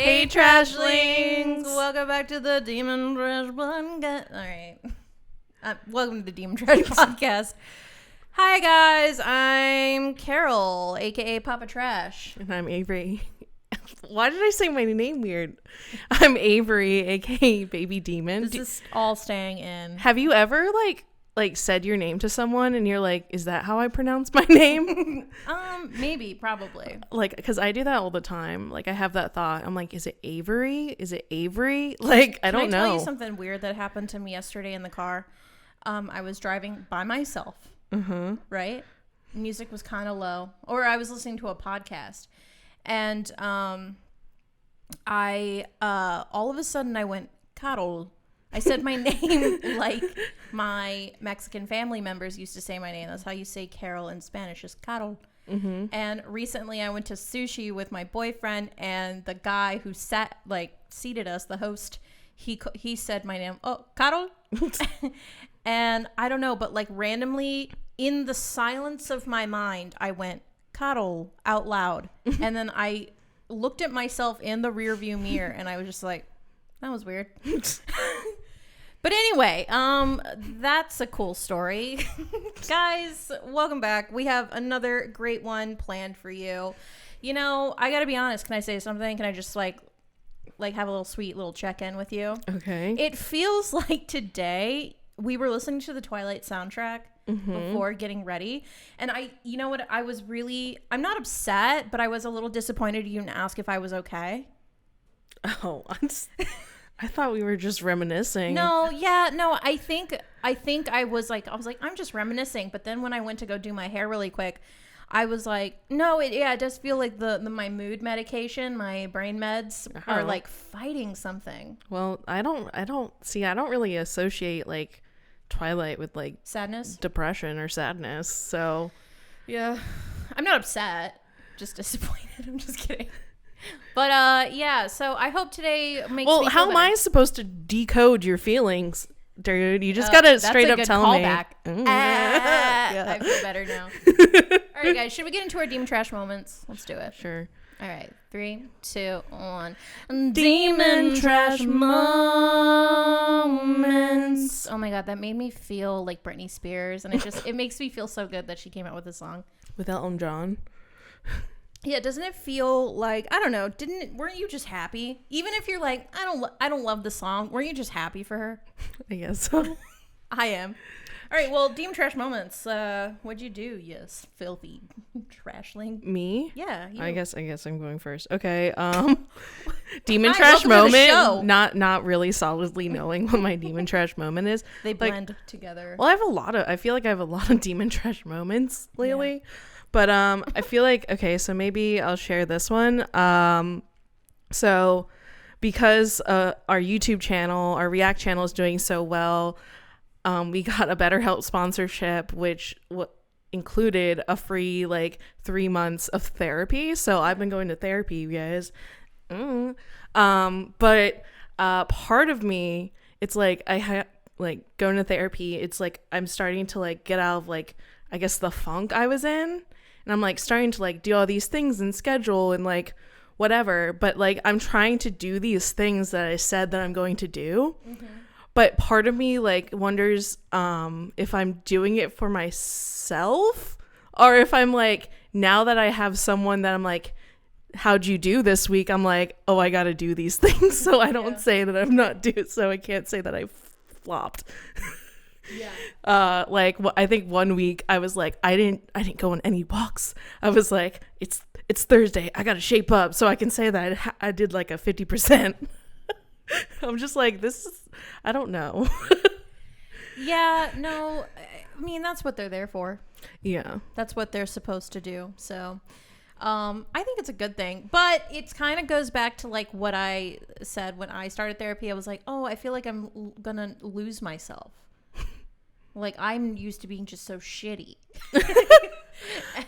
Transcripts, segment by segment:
Hey, trashlings! Welcome back to the Demon Trash Podcast. All right. Welcome to the Demon Trash Podcast. Hi, guys. I'm Carol, a.k.a. Papa Trash. And I'm Avery. Why did I say my name weird? I'm Avery, a.k.a. Baby Demon. This is all staying in. Have you ever, like said your name to someone and you're like, is that how I pronounce my name? Maybe, probably. Like, because I do that all the time. Like, I have that thought. I'm like, is it Avery? Is it Avery? Like, I don't know. Can I tell you something weird that happened to me yesterday in the car? I was driving by myself, right? Music was kind of low. Or I was listening to a podcast. And I all of a sudden I went, Carol. I said my name like my Mexican family members used to say my name. That's how you say Carol in Spanish, is Carol. And recently I went to sushi with my boyfriend, and the guy who seated us, the host, he said my name, oh, Carol. And I don't know, but like randomly in the silence of my mind, I went, Carol, out loud. And then I looked at myself in the rearview mirror and I was just like, that was weird. But anyway, that's a cool story. Guys, welcome back. We have another great one planned for you. You know, I gotta be honest. Can I say something? Can I just like have a little sweet little check-in with you? Okay. It feels like today we were listening to the Twilight soundtrack before getting ready. And you know what? I'm not upset, but I was a little disappointed you didn't ask if I was okay. Oh, I thought we were just reminiscing. No, I think I was like, I'm just reminiscing. But then when I went to go do my hair really quick, I was like, no, it does feel like my mood medication, my brain meds are like fighting something. Well, I don't really associate like Twilight with like sadness, depression, or sadness. So yeah, I'm not upset, just disappointed. I'm just kidding. But yeah, so I hope today makes me feel how better. am I supposed to decode your feelings, dude? You just gotta straight up tell me. Yeah. I feel better now. All right, guys, should we get into our Demon Trash moments? Let's do it. Sure. All right, 3, 2, 1. Demon Trash moments. Oh my God, that made me feel like Britney Spears, and it makes me feel so good that she came out with this song With Elton John. Yeah, doesn't it feel like, I don't know, weren't you just happy? Even if you're like, I don't love the song, weren't you just happy for her? I guess so. I am. All right, well, Demon Trash moments. What'd you do, you filthy trashling? Me? Yeah. You. I guess I'm going first. Okay. Demon Trash moment. Not really solidly knowing what my Demon Trash moment is. They blend together. Well, I feel like I have a lot of Demon Trash moments lately. Yeah. But I feel like, okay, so maybe I'll share this one. So because our YouTube channel, our React channel is doing so well, we got a BetterHelp sponsorship, which included a free 3 months of therapy. So I've been going to therapy, you guys. But part of me, it's like going to therapy. It's like I'm starting to get out of I guess the funk I was in. And I'm starting to do all these things and schedule and whatever. But I'm trying to do these things that I said that I'm going to do. Mm-hmm. But part of me wonders if I'm doing it for myself, or if I'm now that I have someone that I'm how'd you do this week? I'm oh, I got to do these things. So I don't say that I'm not so I can't say that I flopped. Yeah. I think one week I was I didn't go on any walks. I was it's Thursday. I got to shape up so I can say that I did a 50%. I'm just this is, I don't know. Yeah, no, I mean, that's what they're there for. Yeah. That's what they're supposed to do. So, I think it's a good thing, but it kind of goes back to what I said when I started therapy. I was oh, I feel like I'm gonna lose myself. I'm used to being just so shitty.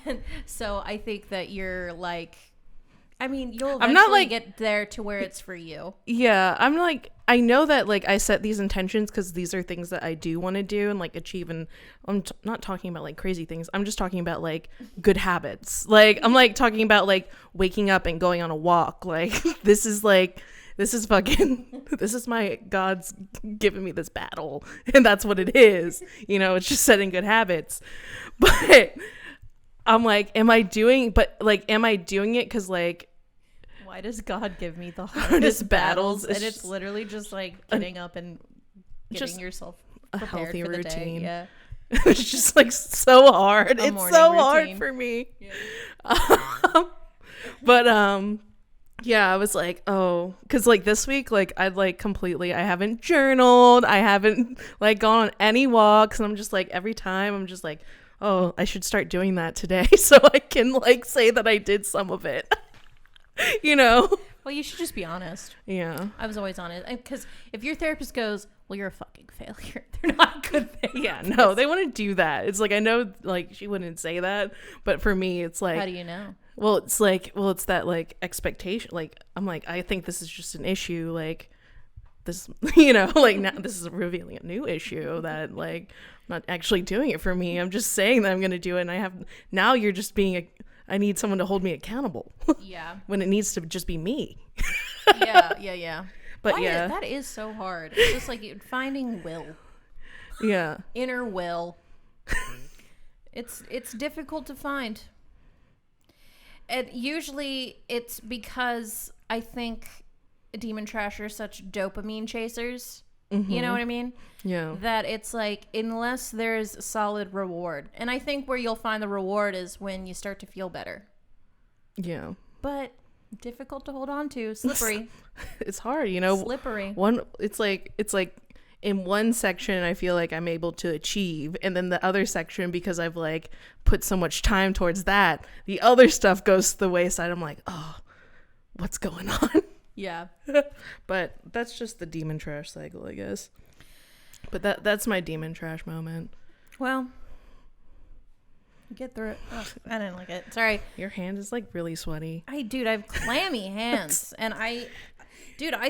And so I think that you're you'll eventually get there to where it's for you. Yeah. I'm I know that I set these intentions because these are things that I do want to do and achieve. And I'm not talking about crazy things. I'm just talking about good habits. I'm talking about waking up and going on a walk. Like, this is fucking, this is my God's giving me this battle. And that's what it is. You know, it's just setting good habits. But I'm like, am I doing it because, like, why does God give me the hardest battles? And it's literally just like getting up and getting yourself prepared a healthy for the routine. Day. Yeah. It's just like so hard. It's so hard for me. Yeah. But yeah, I was like, oh, because like this week, like I haven't journaled, I haven't like gone on any walks, and I'm just like, every time I'm just like, oh, I should start doing that today so I can like say that I did some of it. You know? Well, you should just be honest. Yeah. I was always honest. Because if your therapist goes, well, you're a fucking failure, they're not a good thing. Yeah, no, they want to do that. It's like, I know, like, she wouldn't say that, but for me, it's like... How do you know? Well, it's that, like, expectation. Like, I'm like, I think this is just an issue, like, this, you know, like, now this is revealing a new issue that, like, I'm not actually doing it for me. I'm just saying that I'm going to do it, and now you're just being I need someone to hold me accountable. Yeah. When it needs to just be me. Yeah. But yeah. That is so hard. It's just like finding will. Yeah. Inner will. It's difficult to find. And usually it's because I think demon trash are such dopamine chasers. Mm-hmm. You know what I mean? Yeah. That it's like, unless there's solid reward. And I think where you'll find the reward is when you start to feel better. Yeah. But difficult to hold on to. Slippery. It's hard, you know. Slippery. It's like in one section I feel like I'm able to achieve, and then the other section, because I've like put so much time towards that, the other stuff goes to the wayside. I'm like, oh, what's going on? Yeah. But that's just the demon trash cycle, I guess. But that's my demon trash moment. Well, get through it. Oh, I didn't like it. Sorry. Your hand is like really sweaty. I have clammy hands. And I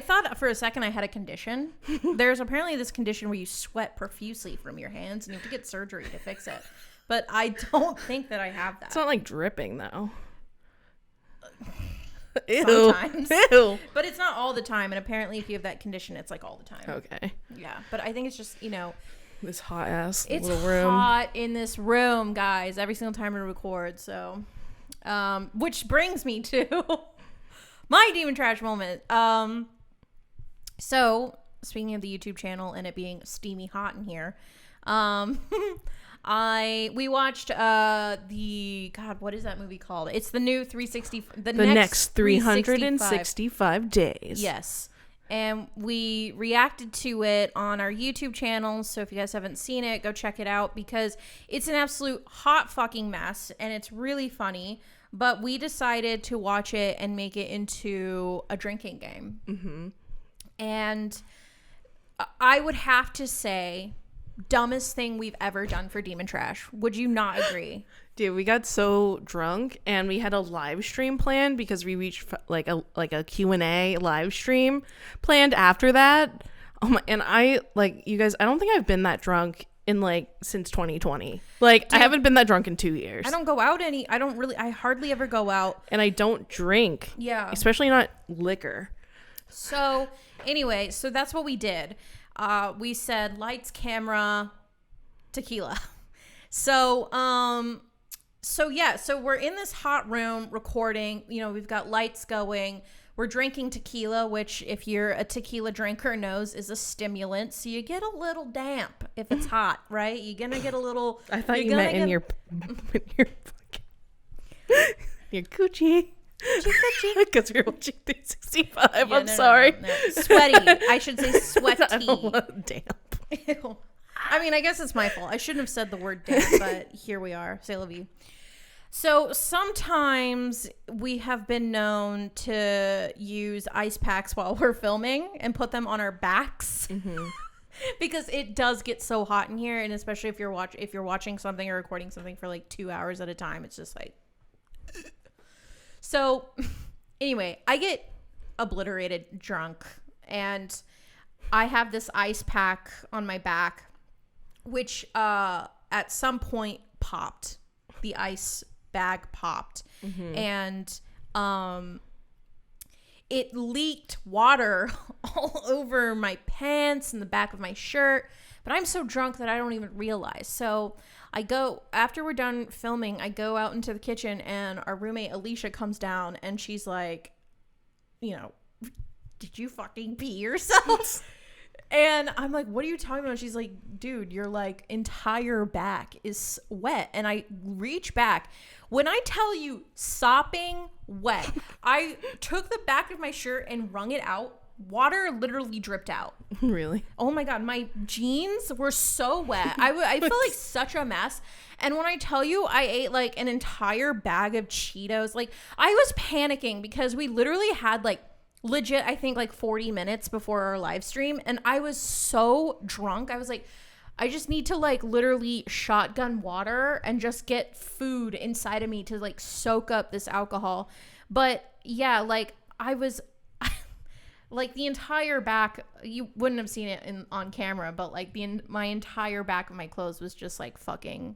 thought for a second I had a condition. There's apparently this condition where you sweat profusely from your hands and you have to get surgery to fix it. But I don't think that I have that. It's not like dripping though. Ew. Sometimes. Ew. But it's not all the time. And apparently if you have that condition, it's like all the time. Okay. Yeah. But I think it's just, you know. This hot ass It's little room. hot in this room, guys, every single time we record. So, which brings me to my demon trash moment. So speaking of the YouTube channel and it being steamy hot in here, we watched what is that movie called? It's the new 360. The next 365 days. Yes. And we reacted to it on our YouTube channel. So if you guys haven't seen it, go check it out, because it's an absolute hot fucking mess and it's really funny. But we decided to watch it and make it into a drinking game. Mm-hmm. And I would have to say, dumbest thing we've ever done for Demon Trash. Would you not agree? Dude, we got so drunk and we had a live stream planned, because we reached like a Q&A live stream planned after that. Oh my, and I, like, you guys, I don't think I've been that drunk in like since 2020. Like, dude, I haven't been that drunk in 2 years. I don't go out I hardly ever go out. And I don't drink. Yeah. Especially not liquor. So anyway, so that's what we did. We said lights, camera, tequila. So we're in this hot room recording, you know, we've got lights going, we're drinking tequila, which if you're a tequila drinker knows is a stimulant. So you get a little damp if it's hot, right? You're going to get a little. I thought you meant in your coochie. Because we were watching 365. Yeah, I'm sorry. No. Sweaty. I should say sweaty. I don't want damp. Ew. I mean, I guess it's my fault. I shouldn't have said the word damp, but here we are. C'est la vie. So sometimes we have been known to use ice packs while we're filming and put them on our backs. Mm-hmm. Because it does get so hot in here, and especially if you're watching something or recording something for like 2 hours at a time, it's just like. So anyway, I get obliterated drunk, and I have this ice pack on my back, which at some point popped. The ice bag popped. Mm-hmm. And It leaked water all over my pants and the back of my shirt, but I'm so drunk that I don't even realize. So I go, after we're done filming, I go out into the kitchen, and our roommate Alicia comes down, and she's like, you know, did you fucking pee yourself? And I'm like, what are you talking about? She's like, dude, your like entire back is wet. And I reach back. When I tell you sopping wet, I took the back of my shirt and wrung it out. Water literally dripped out. Really? Oh my God. My jeans were so wet. I felt like such a mess. And when I tell you, I ate like an entire bag of Cheetos. Like, I was panicking because we literally had like legit, I think like 40 minutes before our live stream, and I was so drunk. I was like, I just need to like literally shotgun water and just get food inside of me to like soak up this alcohol. But yeah, like I was like the entire back, you wouldn't have seen it on camera, but like my entire back of my clothes was just like fucking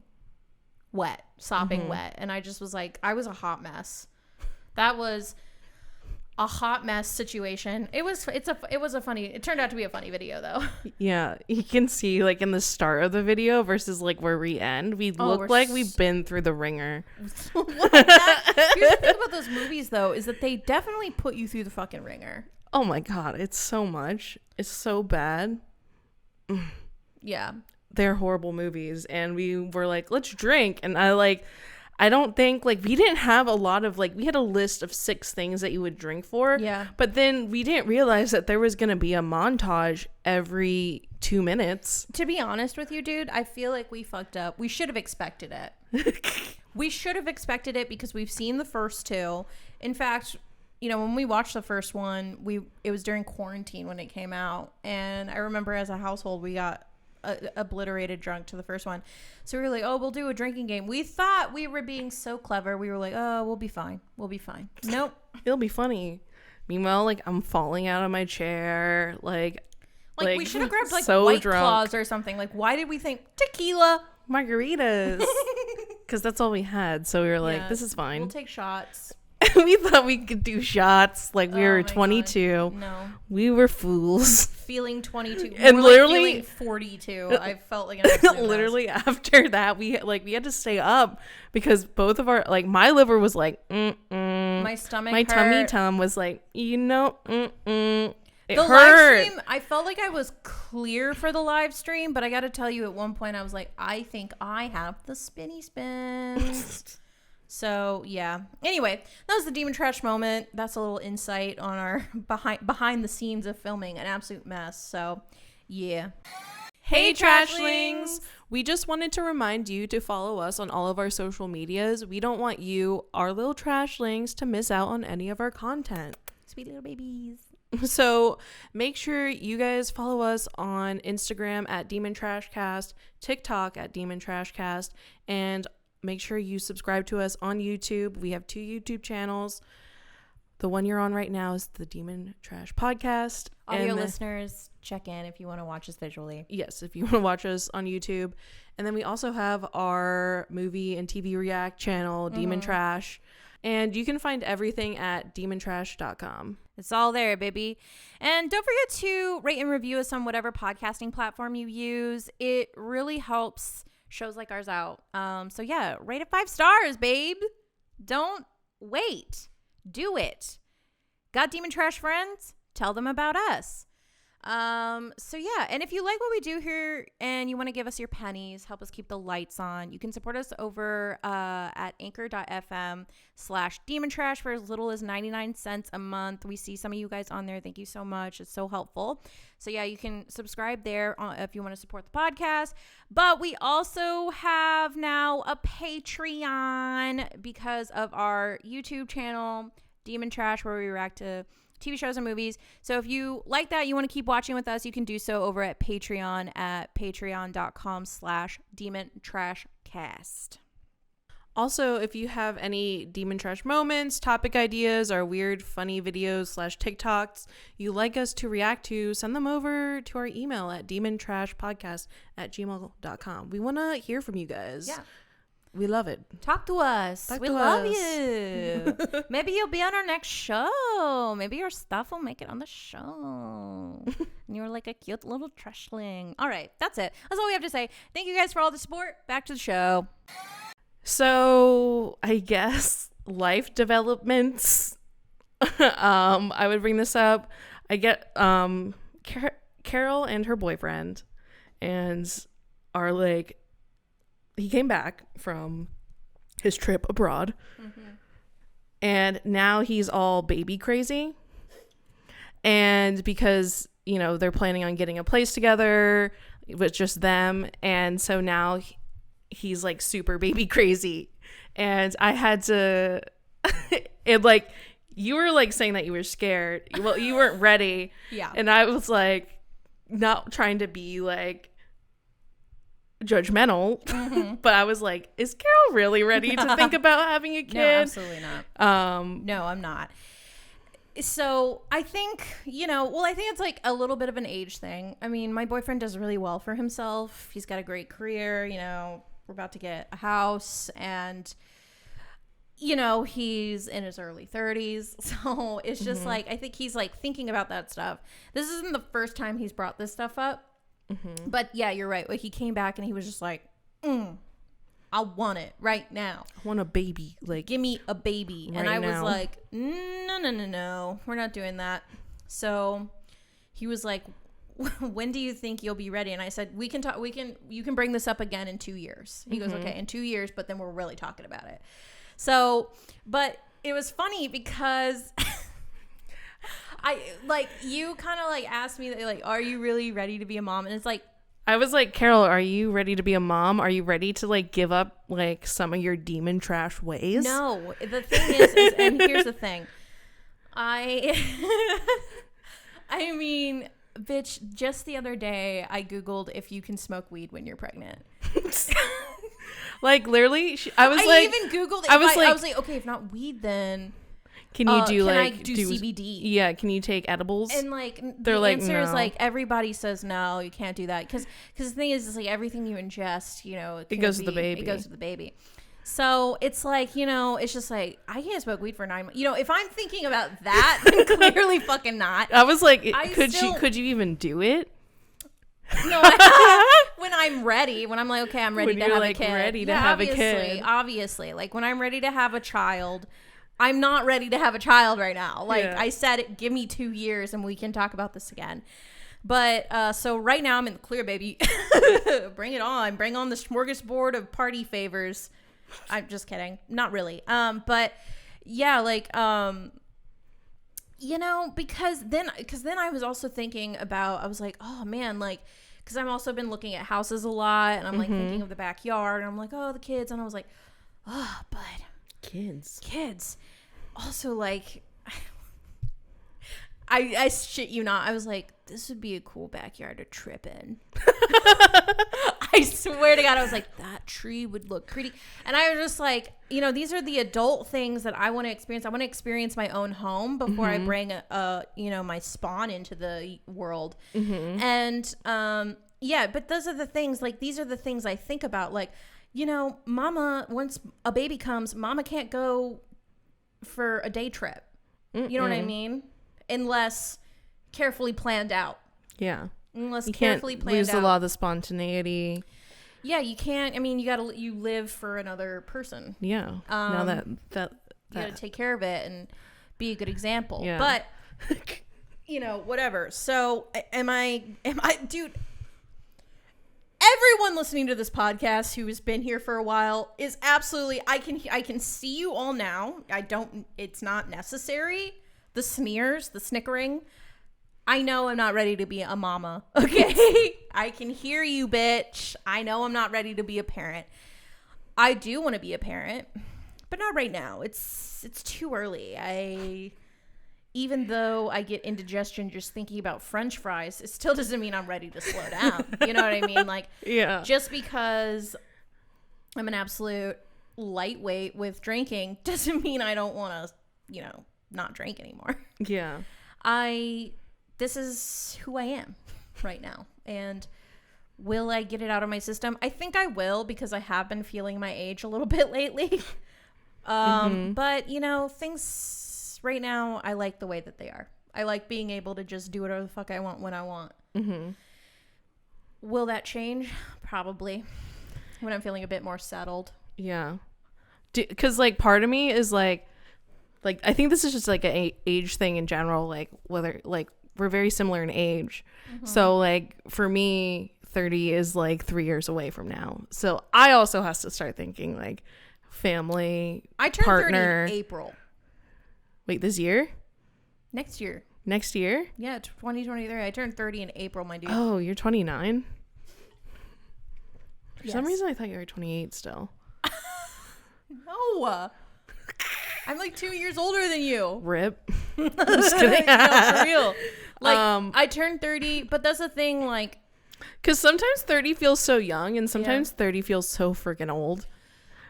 wet, sopping wet. And I just was like, I was a hot mess. That was a hot mess situation. It turned out to be a funny video though. Yeah, you can see like in the start of the video versus like where we end, we look like we've been through the ringer. Here's the thing about those movies though, is that they definitely put you through the fucking ringer. Oh my God, it's so much. It's so bad. Yeah. They're horrible movies, and we were like, let's drink, and I don't think, like, we didn't have a lot of, like, we had a list of 6 things that you would drink for. Yeah. But then we didn't realize that there was going to be a montage every 2 minutes. To be honest with you, dude, I feel like we fucked up. We should have expected it. We should have expected it because we've seen the first 2. In fact, you know, when we watched the first one, it was during quarantine when it came out. And I remember as a household, we got obliterated drunk to the first one. So we were like, oh, we'll do a drinking game. We thought we were being so clever. We were like, oh, we'll be fine. Nope. It'll be funny. Meanwhile, like, I'm falling out of my chair. Like we should have grabbed like so White drunk. Claws or something. Like, why did we think tequila? Margaritas. Because that's all we had. So we were like, this is fine. We'll take shots. We thought we could do shots. Like, we were 22. God. No. We were fools. Feeling 22. And literally feeling 42. I felt like an absolute literally mess. After that, we had to stay up because both of our, like, my liver was like, my stomach my hurt. tummy was like, you know, It the hurt. live stream, I felt like I was clear for the live stream, but I got to tell you, at one point I was like, I think I have the spinny spins. So yeah. Anyway, that was the Demon Trash moment. That's a little insight on our behind the scenes of filming an absolute mess. So yeah. Hey Trashlings! We just wanted to remind you to follow us on all of our social medias. We don't want you, our little Trashlings, to miss out on any of our content. Sweet little babies. So make sure you guys follow us on Instagram at Demon Trash Cast, TikTok at Demon Trash Cast, and make sure you subscribe to us on YouTube. We have 2 YouTube channels. The one you're on right now is the Demon Trash Podcast. Audio listeners, check in if you want to watch us visually. Yes, if you want to watch us on YouTube. And then we also have our movie and TV react channel, Demon Trash. And you can find everything at demontrash.com. It's all there, baby. And don't forget to rate and review us on whatever podcasting platform you use. It really helps shows like ours out. So yeah, rate it 5 stars, babe. Don't wait. Do it. Got Demon Trash friends? Tell them about us. So yeah, and if you like what we do here and you want to give us your pennies, help us keep the lights on, you can support us over at anchor.fm/Demon Trash for as little as 99 cents a month. We see some of you guys on there. Thank you so much. It's so helpful. So yeah, you can subscribe there if you want to support the podcast. But we also have now a Patreon because of our YouTube channel, Demon Trash, where we react to TV shows and movies. So if you like that, you want to keep watching with us, you can do so over at Patreon at patreon.com/demontrashcast. Also, if you have any Demon Trash moments, topic ideas, or weird, funny videos / TikToks you like us to react to, send them over to our email at demontrashpodcast@gmail.com. We want to hear from you guys. Yeah. We love it. Talk to us. We love you. Maybe you'll be on our next show. Maybe your stuff will make it on the show. And you're like a cute little trashling. All right, that's it. That's all we have to say. Thank you guys for all the support. Back to the show. So I guess life developments. I would bring this up. I get Carol and her boyfriend, and are like, he came back from his trip abroad, and now he's all baby crazy. And because, you know, they're planning on getting a place together with just them, and so now he's like super baby crazy. And I had to it like, you were like saying that you were scared, well, you weren't ready. Yeah. And I was like, not trying to be like judgmental, but I was like, is Carol really ready to think about having a kid? No, absolutely not. No, I'm not. So I think, you know, well, I think it's like a little bit of an age thing. I mean, my boyfriend does really well for himself. He's got a great career. You know, we're about to get a house, and, you know, he's in his early 30s. So it's just like, I think he's like thinking about that stuff. This isn't the first time he's brought this stuff up. But yeah, you're right. Like, he came back and he was just like, I want it right now. I want a baby. Like, give me a baby. Right and I now. was like, no, we're not doing that. So he was like, when do you think you'll be ready? And I said, we can talk, you can bring this up again in 2 years. He goes, okay, in 2 years, but then we're really talking about it. So, but it was funny because I like, you kind of like asked me, like, are you really ready to be a mom? And it's like, I was like, Carol, are you ready to be a mom? Are you ready to like give up like some of your demon trash ways? no. The thing is and here's the thing. I mean, bitch, just the other day I Googled if you can smoke weed when you're pregnant. Like, literally, I was I like, even Googled it. I was like, okay, if not weed, then can you do can like I do CBD? Yeah, can you take edibles? And like, They're the like, answer is no. like, everybody says no, you can't do that, because the thing is like, everything you ingest, you know, It goes to the baby. It goes to the baby. So it's like, you know, it's just like, I can't smoke weed for 9 months. You know, if I'm thinking about that, then clearly fucking not. I was like, I could you even do it? No, when I'm ready, when I'm like, okay, I'm ready When to you're, have like, a kid. ready to have a kid. Obviously, like when I'm ready to have a child, I'm not ready to have a child right now. Like, Yeah. I said, give me 2 years and we can talk about this again. But so right now I'm in the clear, baby. Bring it on. Bring on the smorgasbord of party favors. I'm just kidding. Not really. But yeah, like, you know, because then I was also thinking about, I was like, oh man, like, because I've also been looking at houses a lot, and I'm like thinking of the backyard, and I'm like, oh, the kids, and I was like, oh, but kids also, like, I shit you not, I was like, this would be a cool backyard to trip in. I swear to God, I was like, that tree would look pretty. And I was just like, you know, these are the adult things that I want to experience. I want to experience my own home before I bring you know, my spawn into the world. And yeah, but those are the things, like, these are the things I think about. Like, you know, mama, once a baby comes, mama can't go for a day trip. You know what I mean? Unless carefully planned out. Yeah. Unless You carefully can't planned lose out. a lot of the spontaneity. Yeah, you can't. I mean, you live for another person. Yeah. Now that You got to take care of it and be a good example. Yeah. But you know, whatever. So am I, dude? Everyone listening to this podcast who has been here for a while is absolutely. I can see you all now. It's not necessary. The sneers, the snickering. I know I'm not ready to be a mama. Okay, I can hear you, bitch. I know I'm not ready to be a parent. I do want to be a parent, but not right now. It's too early. Even though I get indigestion just thinking about French fries, it still doesn't mean I'm ready to slow down. You know what I mean? Like, yeah. Just because I'm an absolute lightweight with drinking doesn't mean I don't want to, you know, not drink anymore. Yeah. This is who I am right now. And Will I get it out of my system? I think I will, because I have been feeling my age a little bit lately. But, you know, things right now, I like the way that they are. I like being able to just do whatever the fuck I want when I want. Will that change? Probably. When I'm feeling a bit more settled. Yeah. Because, like, part of me is, like, I think this is just, like, an age thing in general. Like, whether, like, we're very similar in age. So, like, for me, 30 is, like, 3 years away from now. So, I also has to start thinking, like, family, I turned partner. 30 in April. Wait, this year? Next year. Next year? Yeah, 2023. I turned 30 in April, my dude. Oh, you're 29? For Yes. some reason, I thought you were 28 still. No. I'm like 2 years older than you. Rip. I'm just kidding. No, for real. Like, I turned 30, but that's the thing, like... Because sometimes 30 feels so young, and sometimes 30 feels so freaking old.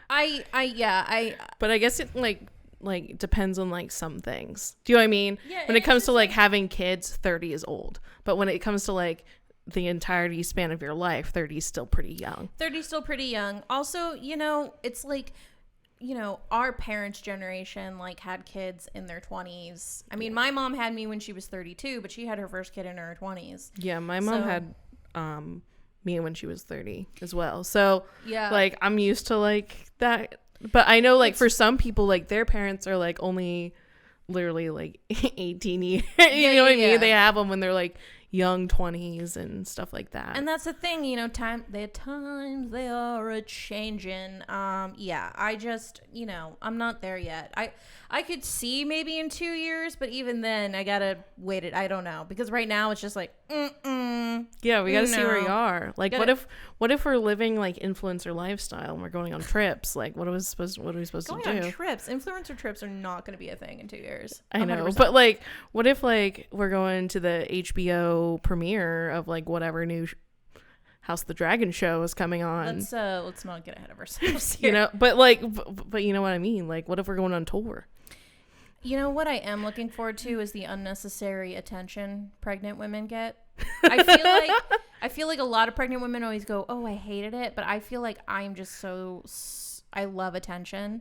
But I guess it, like depends on, like, some things. Do you know what I mean? Yeah, when it comes to, like, having kids, 30 is old. But when it comes to, like, the entirety span of your life, 30 is still pretty young. 30 is still pretty young. Also, you know, it's like... You know, our parents' generation, like, had kids in their 20s. I mean, my mom had me when she was 32, but she had her first kid in her 20s. Yeah, my mom had me when she was 30 as well. So, yeah, like, I'm used to, like, that. But I know, like, for some people, like, their parents are, like, only literally, like, 18 years. You know what I mean? They have them when they're, like, young 20s and stuff like that. And that's the thing, you know, times they are a changing. I just, you know, I'm not there yet. I could see maybe in 2 years, but even then I gotta wait it. I don't know, because right now it's just like yeah, we gotta see where we are. Like, what if we're living, like, influencer lifestyle and we're going on trips? Like, what are we supposed to do? Going on trips, influencer trips are not going to be a thing in 2 years. I know, but, like, what if, like, we're going to the HBO premiere of, like, whatever new House of the Dragon show is coming on? Let's not get ahead of ourselves here. You know, but, like, but you know what I mean? Like, what if we're going on tour? You know what I am looking forward to is the unnecessary attention pregnant women get. I feel like a lot of pregnant women always go, "Oh, I hated it," but I feel like I'm just I love attention,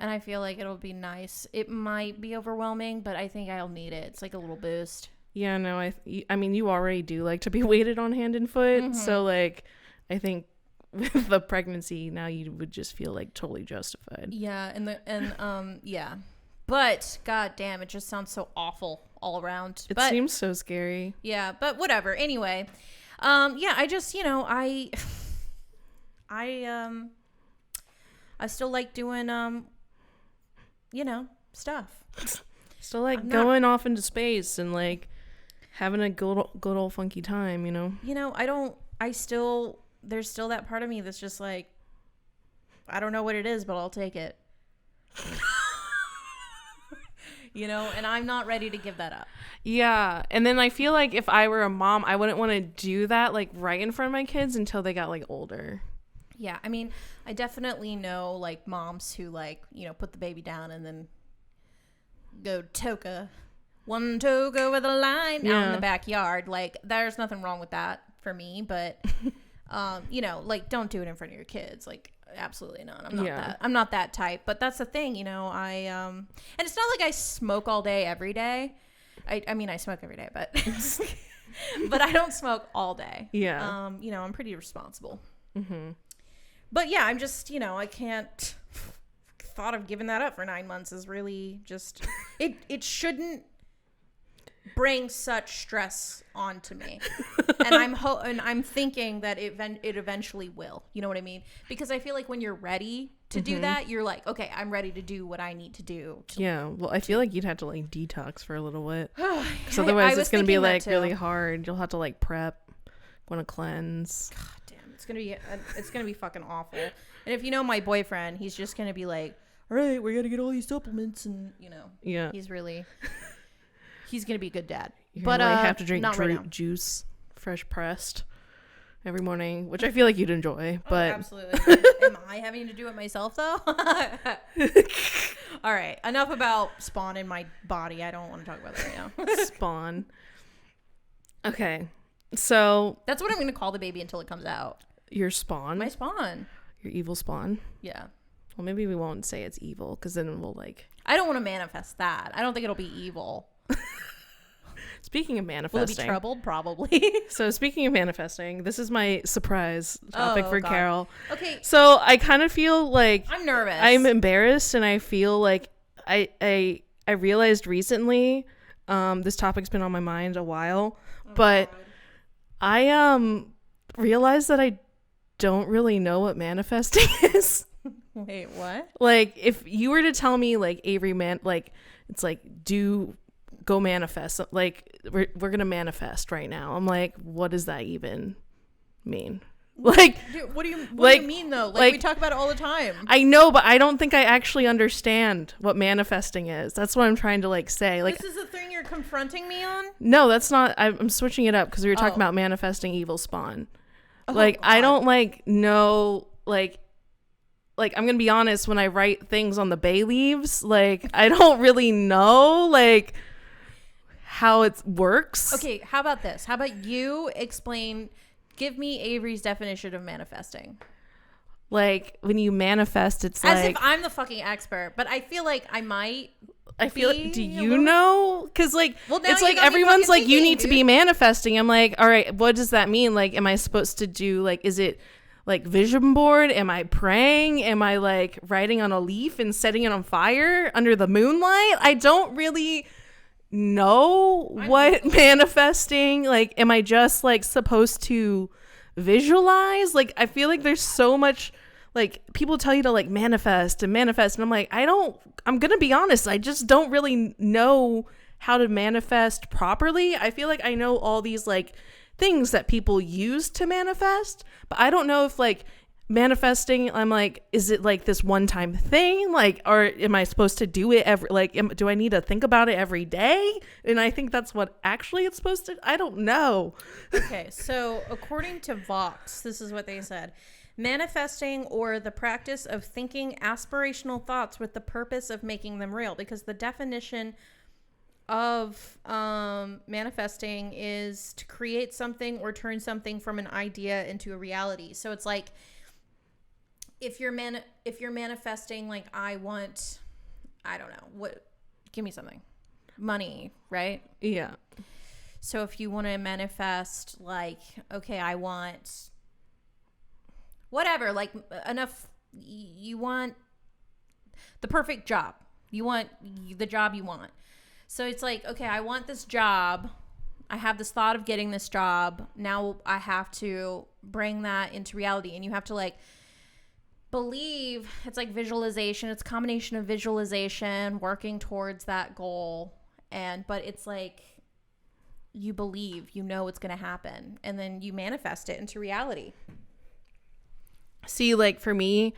and I feel like it'll be nice. It might be overwhelming, but I think I'll need it. It's like a little boost. Yeah, no, I mean, you already do like to be waited on hand and foot, so, like, I think with the pregnancy now you would just feel, like, totally justified. Yeah, yeah. But god damn, it just sounds so awful all around. It seems so scary. Yeah, but whatever. Anyway, I just, you know, I still like doing you know, stuff. Still like going off into space and, like, having a good old funky time, you know. You know, there's still that part of me that's just like, I don't know what it is, but I'll take it. You know, and I'm not ready to give that up. Yeah. And then I feel like if I were a mom, I wouldn't want to do that, like, right in front of my kids until they got, like, older. Yeah. I mean, I definitely know, like, moms who, like, you know, put the baby down and then go one toga with a line out in the backyard. Like, there's nothing wrong with that for me, but you know, like, don't do it in front of your kids. Like, absolutely not. I'm not that type. But that's the thing, you know. And it's not like I smoke all day every day. I mean, I smoke every day, but but I don't smoke all day. Yeah. You know, I'm pretty responsible. But yeah, I'm just, you know, I can't. Thought of giving that up for 9 months is really just it shouldn't bring such stress onto me. And I'm thinking that it eventually will. You know what I mean? Because I feel like when you're ready to do that, you're like, okay, I'm ready to do what I need to do. Yeah. Well, I feel like you'd have to, like, detox for a little bit. Because otherwise it's going to be, like, really hard. You'll have to, like, prep, go on a cleanse. God damn. It's going to be fucking awful. And if you know my boyfriend, he's just going to be like, all right, we got to get all these supplements, and, you know. Yeah. He's going to be a good dad. You're but I have to drink juice, fresh pressed, every morning, which I feel like you'd enjoy. But absolutely. Am I having to do it myself, though? All right. Enough about spawn in my body. I don't want to talk about that right now. Spawn. Okay. So that's what I'm going to call the baby until it comes out. Your spawn? My spawn. Your evil spawn? Yeah. Well, maybe we won't say it's evil because then we'll I don't want to manifest that. I don't think it'll be evil. Speaking of manifesting. Will it be troubled? Probably. So speaking of manifesting, this is my surprise topic for God. Carol. Okay. So I kind of feel like I'm nervous. I'm embarrassed, and I feel like I realized recently, this topic's been on my mind a while, but God. I realized that I don't really know what manifesting is. Wait, what? Like, if you were to tell me, like, Avery, it's like, go manifest. Like, we're gonna manifest right now. I'm like, what does that even mean? Like, dude, what do you mean though? Like, we talk about it all the time. I know, but I don't think I actually understand what manifesting is. That's what I'm trying to like say. Like, this is the thing you're confronting me on? No, that's not. I'm switching it up because we were talking about manifesting evil spawn. Like, God. I don't like know like I'm gonna be honest, when I write things on the bay leaves, like I don't really know like how it works. Okay, how about this? How about you give me Avery's definition of manifesting. Like, when you manifest, it's as like, if I'm the fucking expert, but I feel like I might. Do you know? Because like, well, it's like everyone's like, you need to be manifesting. I'm like, all right, what does that mean? Like, am I supposed to do like, is it like vision board? Am I praying? Am I like writing on a leaf and setting it on fire under the moonlight? I don't really know what manifesting, like, am I just like supposed to visualize? Like, I feel like there's so much, like, people tell you to like manifest, and I'm like, I'm gonna be honest, I just don't really know how to manifest properly. I feel like I know all these like things that people use to manifest, but I don't know if like manifesting, I'm like, is it like this one time thing, like, or am I supposed to do it every, like, do I need to think about it every day? And I think that's what actually it's supposed to, I don't know. Okay, so according to Vox, this is what they said: manifesting, or the practice of thinking aspirational thoughts with the purpose of making them real, because the definition of manifesting is to create something or turn something from an idea into a reality. So it's like, if you're manifesting, like, I don't know, give me something, money, right? Yeah. So if you want to manifest, like, okay, I want whatever, like, you want the perfect job, you want the job you want. So it's like, okay, I want this job, I have this thought of getting this job, now I have to bring that into reality. And you have to like believe, it's like visualization, it's a combination of visualization, working towards that goal, but it's like, you believe, you know it's going to happen, and then you manifest it into reality. See, like, for me,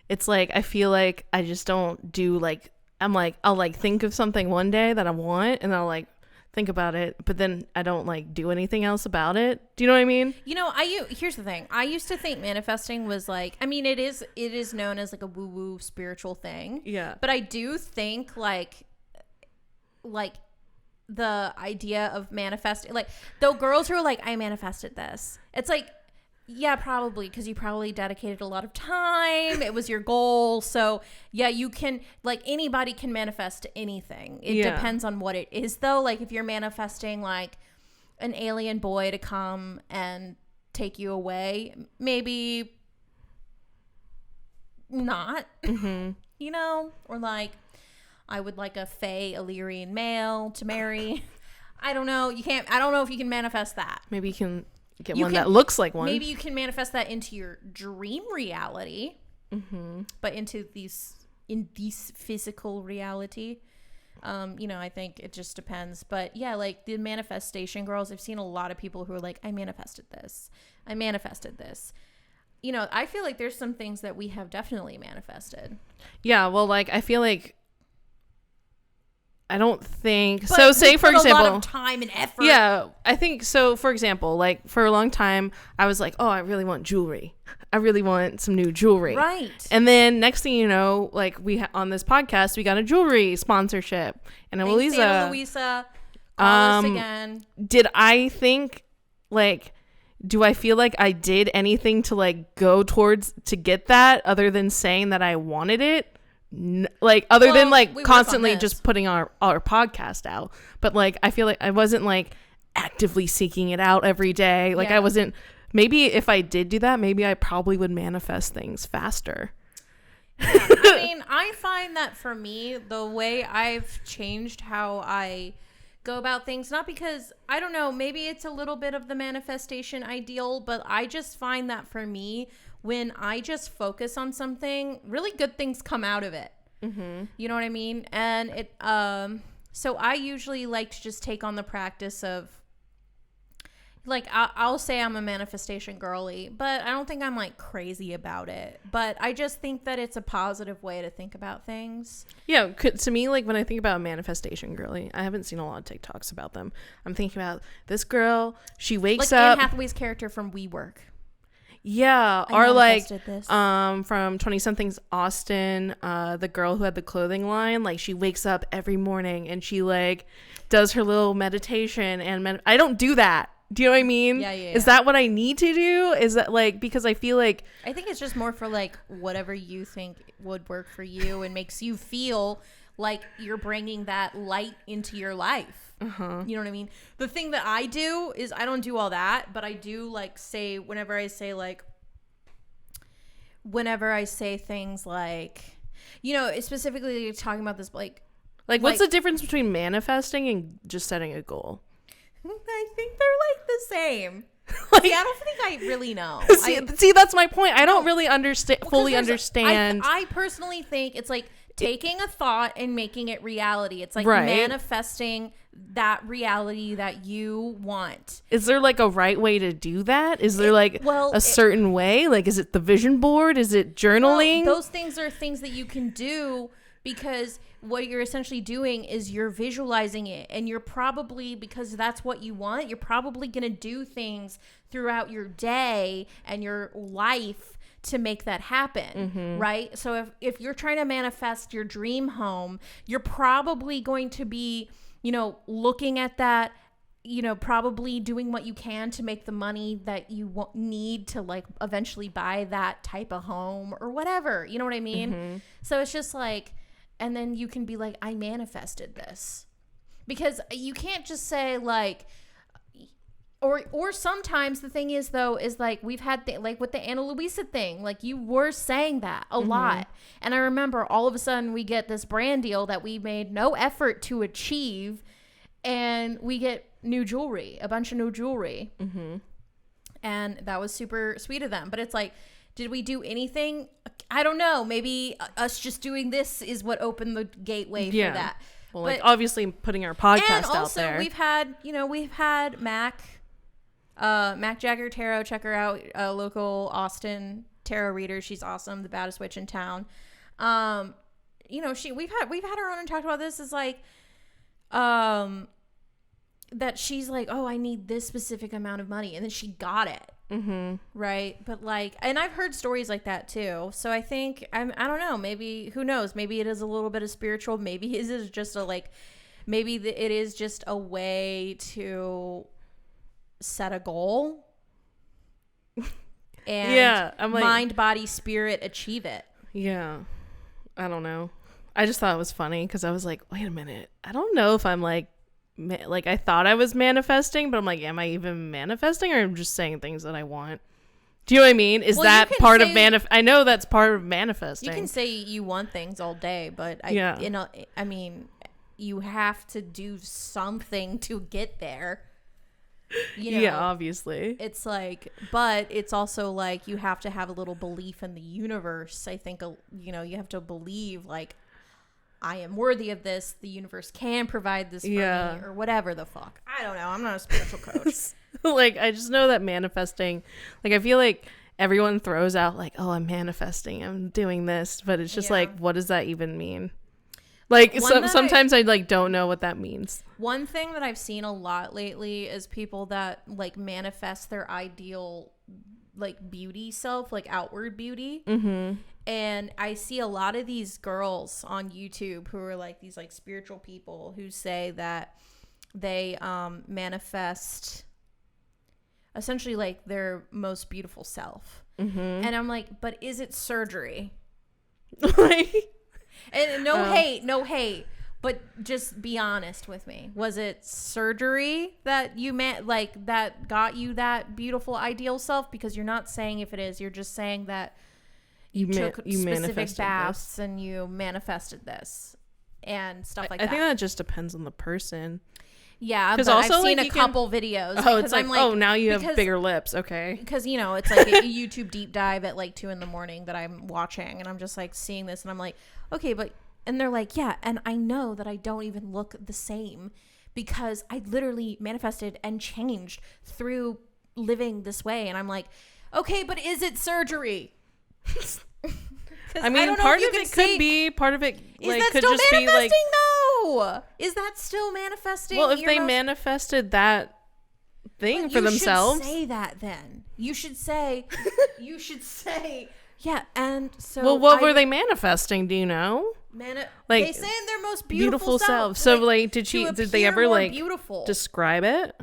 it's like, I feel like I just don't do, like, I'm like, I'll like think of something one day that I want, and I'll like think about it, but then I don't like do anything else about it. Do you know what I mean? You know, here's the thing. I used to think manifesting was like, I mean, it is known as like a woo-woo spiritual thing. Yeah. But I do think like the idea of manifesting, like, though girls who are like, I manifested this, it's like, yeah, probably, because you probably dedicated a lot of time. It was your goal. So yeah, you can, like, anybody can manifest anything. It depends on what it is, though. Like, if you're manifesting like an alien boy to come and take you away, maybe not. Mm-hmm. You know, or like, I would like a Fey Illyrian male to marry. I don't know. I don't know if you can manifest that. Maybe you can get one that looks like one. Maybe you can manifest that into your dream reality, but in this physical reality, you know, I think it just depends. But yeah, like the manifestation girls, I've seen a lot of people who are like, I manifested this. You know, I feel like there's some things that we have definitely manifested. Yeah, well, like, I feel like, I don't think but so. Say, for example, a lot of time and effort. Yeah, I think so. For example, like, for a long time, I was like, oh, I really want jewelry. I really want some new jewelry. Right. And then next thing you know, like, on this podcast, we got a jewelry sponsorship. And Thanks, Louisa, call us again. Did I think like, do I feel like I did anything to like go towards to get that other than saying that I wanted it? Like, other than like constantly just putting our podcast out. But like, I feel like I wasn't like actively seeking it out every day. Like, I wasn't. Maybe if I did do that, maybe I probably would manifest things faster. Yeah, I mean, I find that for me, the way I've changed how I go about things, not because, I don't know, maybe it's a little bit of the manifestation ideal, but I just find that for me, when I just focus on something, really good things come out of it. Mm-hmm. You know what I mean? And it, so I usually like to just take on the practice of, like, I'll say I'm a manifestation girly, but I don't think I'm like crazy about it. But I just think that it's a positive way to think about things. Yeah, to me, like, when I think about manifestation girly, I haven't seen a lot of TikToks about them. I'm thinking about this girl, she wakes up. Anne Hathaway's character from WeWork. Yeah, or like from 20 somethings Austin, the girl who had the clothing line, like, she wakes up every morning and she like does her little meditation and I don't do that. Do you know what I mean? Yeah. Is that what I need to do? Is that like, because I feel like, I think it's just more for like whatever you think would work for you and makes you feel like you're bringing that light into your life. Uh-huh. You know what I mean? The thing that I do is I don't do all that, but I do like say, whenever I say things like, you know, specifically talking about this, like what's the difference between manifesting and just setting a goal? I think they're like the same. Like, see, I don't think I really know. See, that's my point. I don't really fully understand. I personally think it's like taking a thought and making it reality. It's like manifesting that reality that you want. Is there like a right way to do that? Is there like a certain way? Like, is it the vision board? Is it journaling? Well, those things are things that you can do, because what you're essentially doing is you're visualizing it, and you're probably, because that's what you want, you're probably going to do things throughout your day and your life to make that happen, right? So if you're trying to manifest your dream home, you're probably going to be, you know, looking at that, you know, probably doing what you can to make the money that you need to like eventually buy that type of home or whatever, you know what I mean? So it's just like, and then you can be like, I manifested this. Because you can't just say like, or sometimes the thing is though, is like we've had like with the Ana Luisa thing, like you were saying that a lot. And I remember all of a sudden we get this brand deal that we made no effort to achieve, and we get new jewelry, a bunch of new jewelry. And that was super sweet of them. But it's like, did we do anything? I don't know. Maybe us just doing this is what opened the gateway for that. Well, like, obviously putting our podcast out there. And also we've had Mac Jagger Tarot. Check her out. A local Austin tarot reader. She's awesome. The baddest witch in town. You know, we've had her on and talked about this. Is like, that she's like, oh, I need this specific amount of money, and then she got it. Right. But like, and I've heard stories like that too. So I think, I don't know, maybe, who knows, maybe it is a little bit of spiritual. Maybe it is just it is just a way to set a goal and I'm like, mind, body, spirit, achieve it. Yeah. I don't know. I just thought it was funny because I was like, wait a minute. I don't know if I'm like I thought I was manifesting, but I'm like, am I even manifesting, or am I just saying things that I want? Do you know what I mean? Is that part of I know that's part of manifesting. You can say you want things all day, but I mean, you have to do something to get there. You know, yeah, obviously. It's like, but it's also like you have to have a little belief in the universe. I think, you know, you have to believe like, I am worthy of this. The universe can provide this for me, or whatever the fuck. I don't know. I'm not a spiritual coach. Like, I just know that manifesting, like, I feel like everyone throws out like, oh, I'm manifesting, I'm doing this, but it's just like, what does that even mean? Like, sometimes I like don't know what that means. One thing that I've seen a lot lately is people that like manifest their ideal like beauty self, like outward beauty. And I see a lot of these girls on YouTube who are like these like spiritual people who say that they manifest essentially like their most beautiful self. Mm-hmm. And I'm like, but is it surgery? Like, And no hate, but just be honest with me. Was it surgery that you that got you that beautiful ideal self? Because you're not saying if it is, you're just saying that you took specific baths and you manifested this and stuff like that. I think that just depends on the person. Yeah, but also, I've seen a couple videos. Oh, it's like, oh, now you have bigger lips. Okay. Because, you know, it's like a YouTube deep dive at like 2 a.m. that I'm watching. And I'm just like seeing this. And I'm like, okay, but... And they're like, yeah, and I know that I don't even look the same because I literally manifested and changed through living this way. And I'm like, okay, but is it surgery? I mean, part of it could be, part of it like could just be like, no, is that still manifesting? Well, if they manifested that thing for themselves, you should say that. Then you should say, yeah. And so, well, what were they manifesting? Do you know? Like, they say in their most beautiful self. So, like, did they ever like beautiful describe it?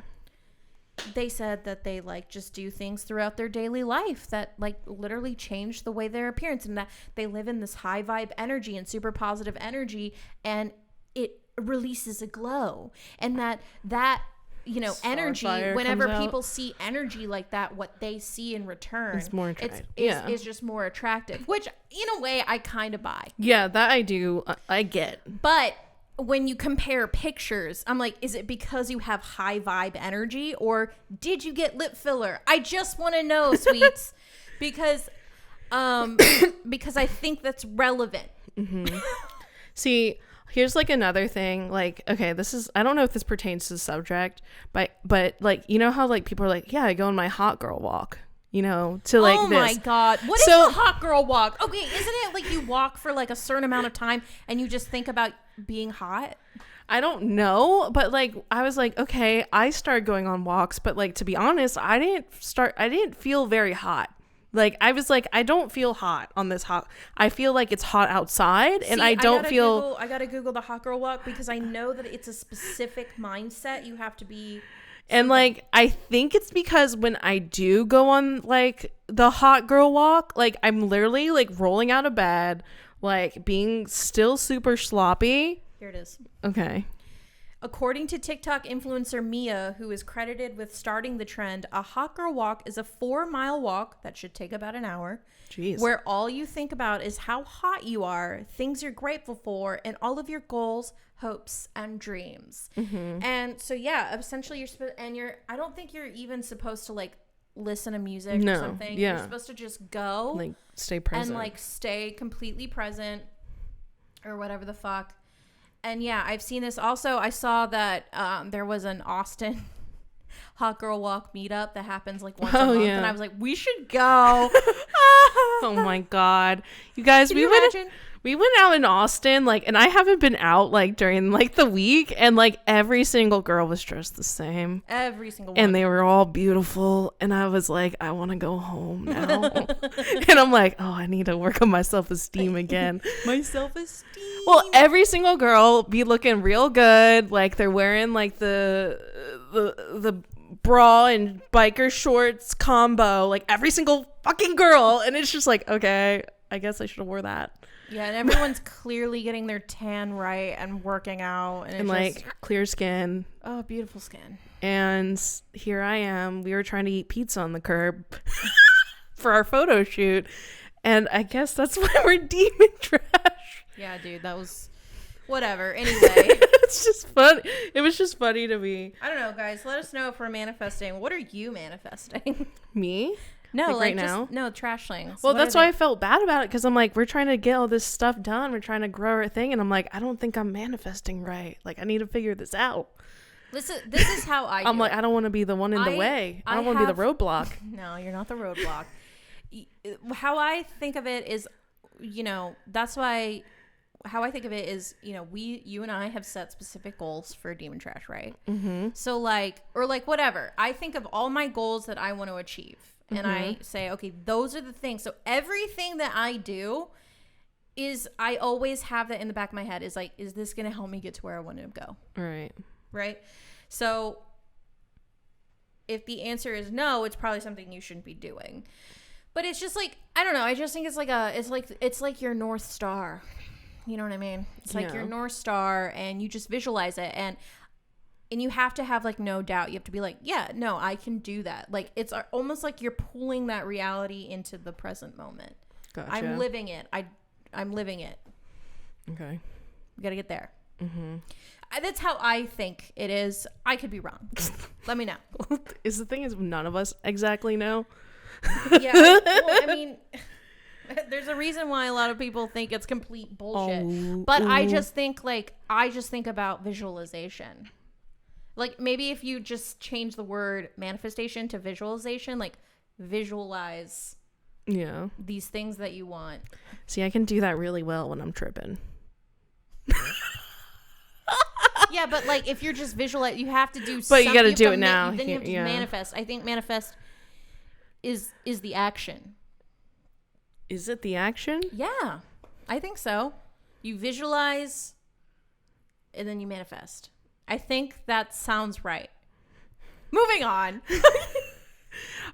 They said that they like just do things throughout their daily life that like literally change the way their appearance, and that they live in this high vibe energy and super positive energy, and it releases a glow, and that you know, energy, whenever people see energy like that, what they see in return it's more is just more attractive, which in a way I kind of buy. Yeah, that I do. I get. But when you compare pictures, I'm like, is it because you have high vibe energy, or did you get lip filler? I just want to know, sweets, because I think that's relevant. Mm-hmm. See, here's like another thing. Like, okay, I don't know if this pertains to the subject, but like, you know how like people are like, yeah, I go on my hot girl walk, you know, to like oh this. My God. What is a hot girl walk? Okay, isn't it like you walk for like a certain amount of time and you just think about being hot? I don't know, but like I was like, okay, I started going on walks, but like to be honest, I didn't feel very hot. Like I was like, I don't feel hot on this hot. I feel like it's hot outside, and I gotta Google the hot girl walk, because I know that it's a specific mindset you have to be. And like I think it's because when I do go on like the hot girl walk, like I'm literally like rolling out of bed, like being still super sloppy. Here it is. Okay. According to TikTok influencer Mia, who is credited with starting the trend, a hot girl walk is a 4-mile walk that should take about an hour. Jeez. Where all you think about is how hot you are, things you're grateful for, and all of your goals, hopes, and dreams. Mm-hmm. And so, yeah, essentially I don't think you're even supposed to like listen to music or something. Yeah. You're supposed to just go. Like stay present. And like stay completely present or whatever the fuck. And yeah, I've seen this. Also, I saw that there was an Austin hot girl walk meetup that happens like once a month. Yeah. And I was like, we should go. Oh my God. You guys, we went out in Austin, like, and I haven't been out like during like the week, and like every single girl was dressed the same. Every single one. And they were all beautiful. And I was like, I want to go home now. And I'm like, oh, I need to work on my self-esteem again. My self-esteem. Well, every single girl be looking real good. Like they're wearing like the bra and biker shorts combo, like every single fucking girl. And it's just like, okay, I guess I should have wore that. Yeah, and everyone's clearly getting their tan right and working out. And like clear skin. Oh, beautiful skin. And here I am. We were trying to eat pizza on the curb for our photo shoot. And I guess that's why we're demon trash. Yeah, dude, that was whatever. Anyway. It's just fun. It was just funny to me. I don't know, guys. Let us know if we're manifesting. What are you manifesting? Me? No, like right now? No, trashlings. Well, that's why I felt bad about it, because I'm like, we're trying to get all this stuff done. We're trying to grow our thing. And I'm like, I don't think I'm manifesting right. Like, I need to figure this out. This is how I do I'm like, I don't want to be the one in the way. I don't want to be the roadblock. No, you're not the roadblock. How I think of it is, you know, that's why... How I think of it is, you know, you and I have set specific goals for Demon Trash, right? Mm-hmm. So like, or like whatever. I think of all my goals that I want to achieve. Mm-hmm. And I say, okay, those are the things. So everything that I do is, I always have that in the back of my head, is like, is this going to help me get to where I want to go? Right. Right. So if the answer is no, it's probably something you shouldn't be doing. But it's just like, I don't know. I just think it's like your North Star. You know what I mean? It's like your North Star, and you just visualize it, and you have to have like no doubt. You have to be like, yeah, no, I can do that. Like, it's almost like you're pulling that reality into the present moment. Gotcha. I'm living it. I'm living it. Okay. We got to get there. Mm-hmm. That's how I think it is. I could be wrong. Let me know. The thing is, none of us exactly know. Yeah. I mean, there's a reason why a lot of people think it's complete bullshit. But I just think about visualization. Like, maybe if you just change the word manifestation to visualization, like visualize these things that you want. See, I can do that really well when I'm tripping. Yeah, but like if you're just visualize, you have to do. But you got to do it now. Then you have to manifest. I think manifest is the action. Is it the action? Yeah, I think so. You visualize, and then you manifest. I think that sounds right. Moving on.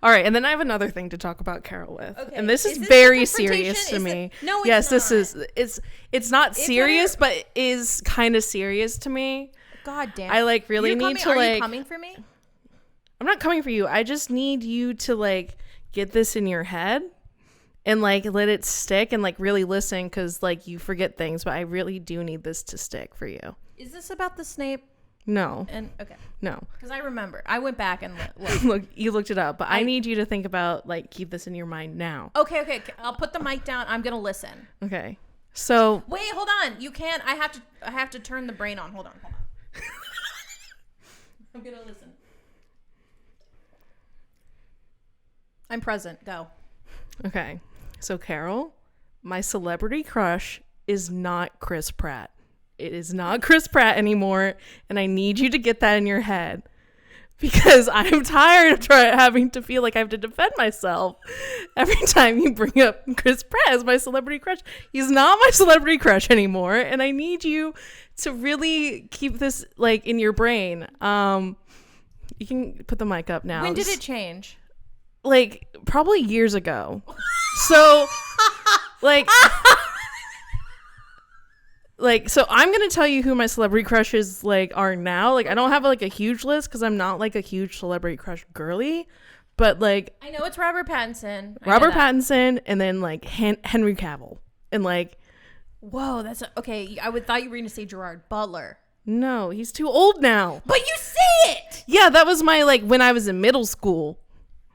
All right, and then I have another thing to talk about Carol with. Okay. And this is this very serious to me. No, it's yes, not. This is it's not serious, but it is kind of serious to me. God damn. I like really need to like. Are you coming for me? I'm not coming for you. I just need you to like get this in your head and like let it stick and like really listen, because like you forget things, but I really do need this to stick for you. Is this about the Snape? No. And okay. No. Because I remember. I went back and looked. Look, you looked it up, but I need you to think about, like, keep this in your mind now. Okay. I'll put the mic down. I'm going to listen. Okay. So. Wait, hold on. You can't. I have to turn the brain on. Hold on. I'm going to listen. I'm present. Go. Okay. So, Carol, my celebrity crush is not Chris Pratt. It is not Chris Pratt anymore, and I need you to get that in your head, because I'm tired of having to feel like I have to defend myself every time you bring up Chris Pratt as my celebrity crush. He's not my celebrity crush anymore, and I need you to really keep this like in your brain. You can put the mic up now. When did it change? Like probably years ago. So like so I'm gonna tell you who my celebrity crushes like are now. Like I don't have like a huge list because I'm not like a huge celebrity crush girly, but like I know it's Robert Pattinson. And then like Henry Cavill, and like whoa, that's okay. I thought you were gonna say Gerard Butler. No, he's too old now. But you say it. Yeah, that was my like when I was in middle school.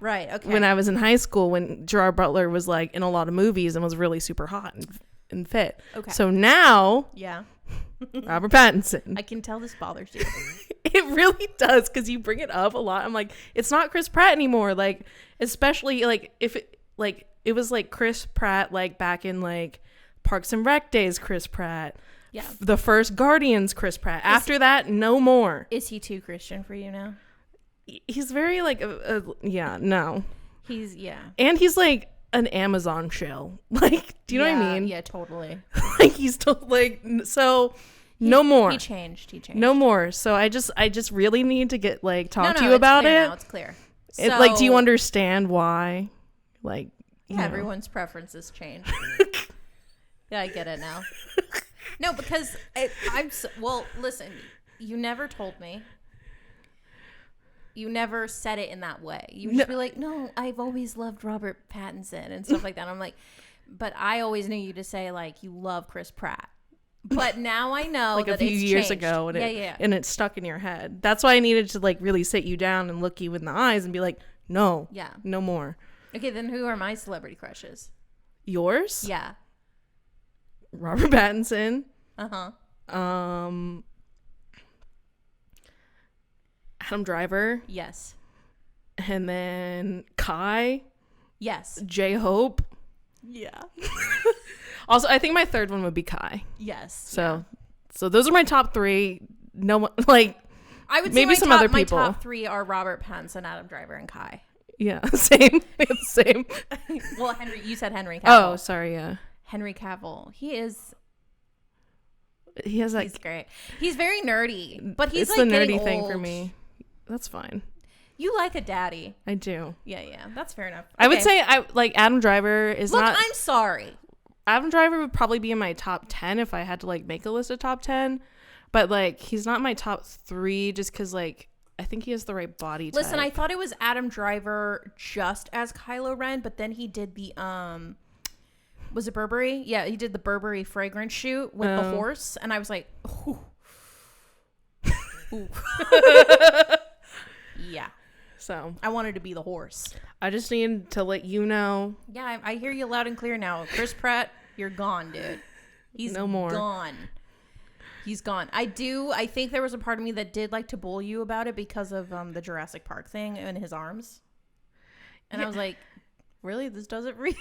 Right. Okay. When I was in high school, when Gerard Butler was like in a lot of movies and was really super hot and fit. Okay. So now, yeah, Robert Pattinson. I can tell this bothers you. It really does, because you bring it up a lot. I'm like, it's not Chris Pratt anymore. Like, especially like if it was like Chris Pratt like back in like Parks and Rec days, Chris Pratt. Yeah. The first Guardians, Chris Pratt. After that, no more. Is he too Christian for you now? He's very like yeah, no. And he's like an Amazon shill. Like, do you know what I mean? Yeah, totally. Like he's like, so no more. He changed. No more. So I just really need to get like talk to you about it. Now it's clear. So, like, do you understand why? Like, yeah, everyone's preferences change. Yeah, I get it now. No, because well, listen, you never told me. You never said it in that way. You just be like, no, I've always loved Robert Pattinson and stuff like that. I'm like, but I always knew you to say like you love Chris Pratt. But now I know like that a few years changed. ago, and it's stuck in your head. That's why I needed to like really sit you down and look you in the eyes and be like, no, no more. Okay, then who are my celebrity crushes? Yours? Yeah. Robert Pattinson. Adam Driver. Yes. And then Kai. Yes. J-Hope. Yeah. Also, I think my third one would be Kai. Yes. So those are my top three. No one like. I would maybe say some other people. My top three are Robert Pattinson, Adam Driver, and Kai. Yeah, same. Same. Well, Henry, you said Henry Cavill. Oh, sorry. Yeah. Henry Cavill. He has like. He's great. He's very nerdy, but he's it's like the nerdy getting thing old. for me. That's fine. You like a daddy. I do. Yeah. That's fair enough. I would say I like Adam Driver is Look, not. I'm sorry. Adam Driver would probably be in my top 10 if I had to like make a list of top 10. But like he's not my top 3 just because like I think he has the right body type. Listen, I thought it was Adam Driver just as Kylo Ren, but then he did the was it Burberry? Yeah, he did the Burberry fragrance shoot with the horse, and I was like, ooh. Ooh. Yeah. So I wanted to be the horse. I just need to let you know. Yeah, I hear you loud and clear now. Chris Pratt, you're gone, dude. He's no more. Gone. He's gone. I think there was a part of me that did like to bully you about it because of the Jurassic Park thing and his arms. And I was like, really? This doesn't real?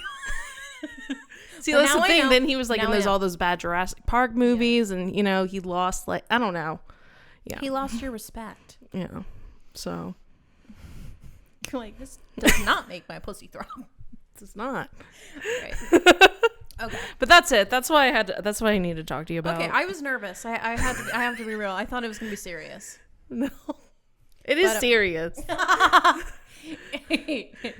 See, that's the thing. Then he was like in all those bad Jurassic Park movies, and you know he lost like I don't know. Yeah, he lost your respect. Yeah, so you're like, this does not make my pussy throb. It's not. Right. Okay, but that's it. That's why I need to talk to you about. Okay, I was nervous. I have to be real. I thought it was gonna be serious. No, it is serious.